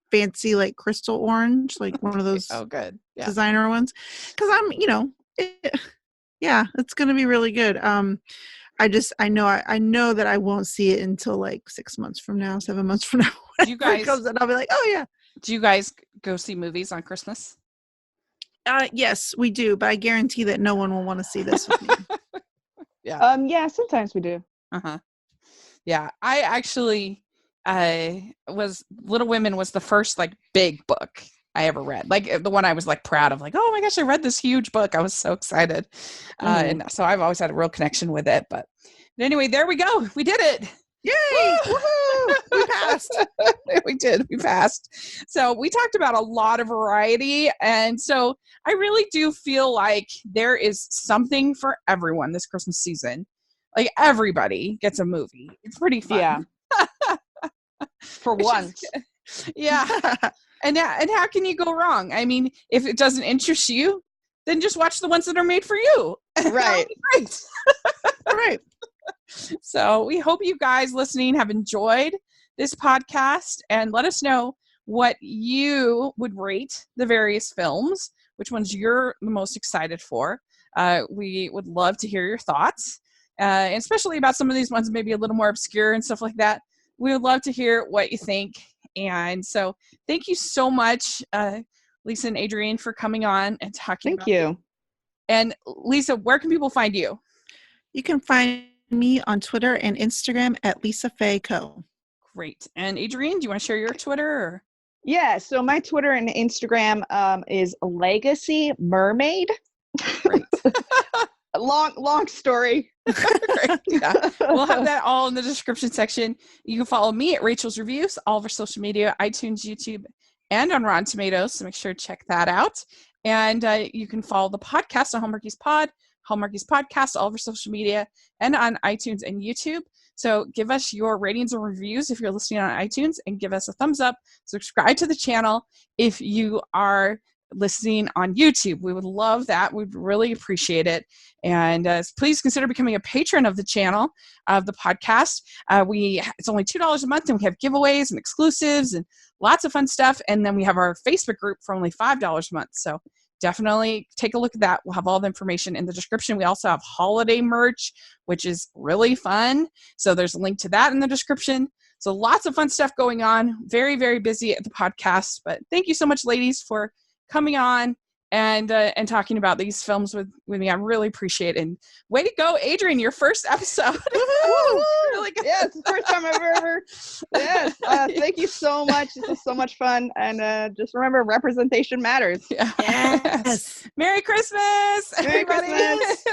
fancy, like crystal orange, like one of those good. Yeah. designer ones. Because it's going to be really good. I know that I won't see it until like 6 months from now, 7 months from now. You guys, it comes and I'll be like, oh yeah. Do you guys go see movies on Christmas? Yes, we do, but I guarantee that no one will want to see this with me. Yeah. Yeah, sometimes we do. Yeah, I actually Little Women was the first like big book I ever read. Like the one I was like proud of, like, oh my gosh, I read this huge book. I was so excited. And so I've always had a real connection with it. But anyway, there we go. We did it. Yay! Woohoo! We passed. We did. We passed. So we talked about a lot of variety. And so I really do feel like there is something for everyone this Christmas season. Like everybody gets a movie. It's pretty fun. Yeah. For once. Yeah. And how can you go wrong? I mean, if it doesn't interest you, then just watch the ones that are made for you. Right. Great. Right. So we hope you guys listening have enjoyed this podcast, and let us know what you would rate the various films, which ones you're the most excited for. We would love to hear your thoughts, especially about some of these ones maybe a little more obscure and stuff like that. We would love to hear what you think. And so thank you so much, Lisa and Adrienne, for coming on and talking. Thank you. And Lisa, where can people find you? You can find me on Twitter and Instagram at Lisa Faye Co. Great. And Adrienne, do you want to share your Twitter? Or? Yeah, so my Twitter and Instagram is Legacy Mermaid. Great. long story. Great. Yeah. We'll have that all in the description section. You can follow me at Rachel's Reviews, all of our social media, iTunes, YouTube, and on Rotten Tomatoes. So make sure to check that out. And you can follow the podcast on Hallmarkies Pod, Hallmarkies Podcast, all of our social media, and on iTunes and YouTube. So give us your ratings and reviews if you're listening on iTunes, and give us a thumbs up. Subscribe to the channel if you are listening on YouTube. We would love that. We'd really appreciate it. And please consider becoming a patron of the channel, of the podcast. It's only $2 a month, and we have giveaways and exclusives and lots of fun stuff. And then we have our Facebook group for only $5 a month. So definitely take a look at that. We'll have all the information in the description. We also have holiday merch, which is really fun. So there's a link to that in the description. So lots of fun stuff going on. Very, very busy at the podcast. But thank you so much, ladies, for coming on and talking about these films with me. I really appreciate it. And way to go, Adrienne, your first episode. Really good. Yes, the first time I've ever. Yes, thank you so much. This was so much fun. And just remember, representation matters. Yes. Merry Christmas, Merry everybody. Christmas.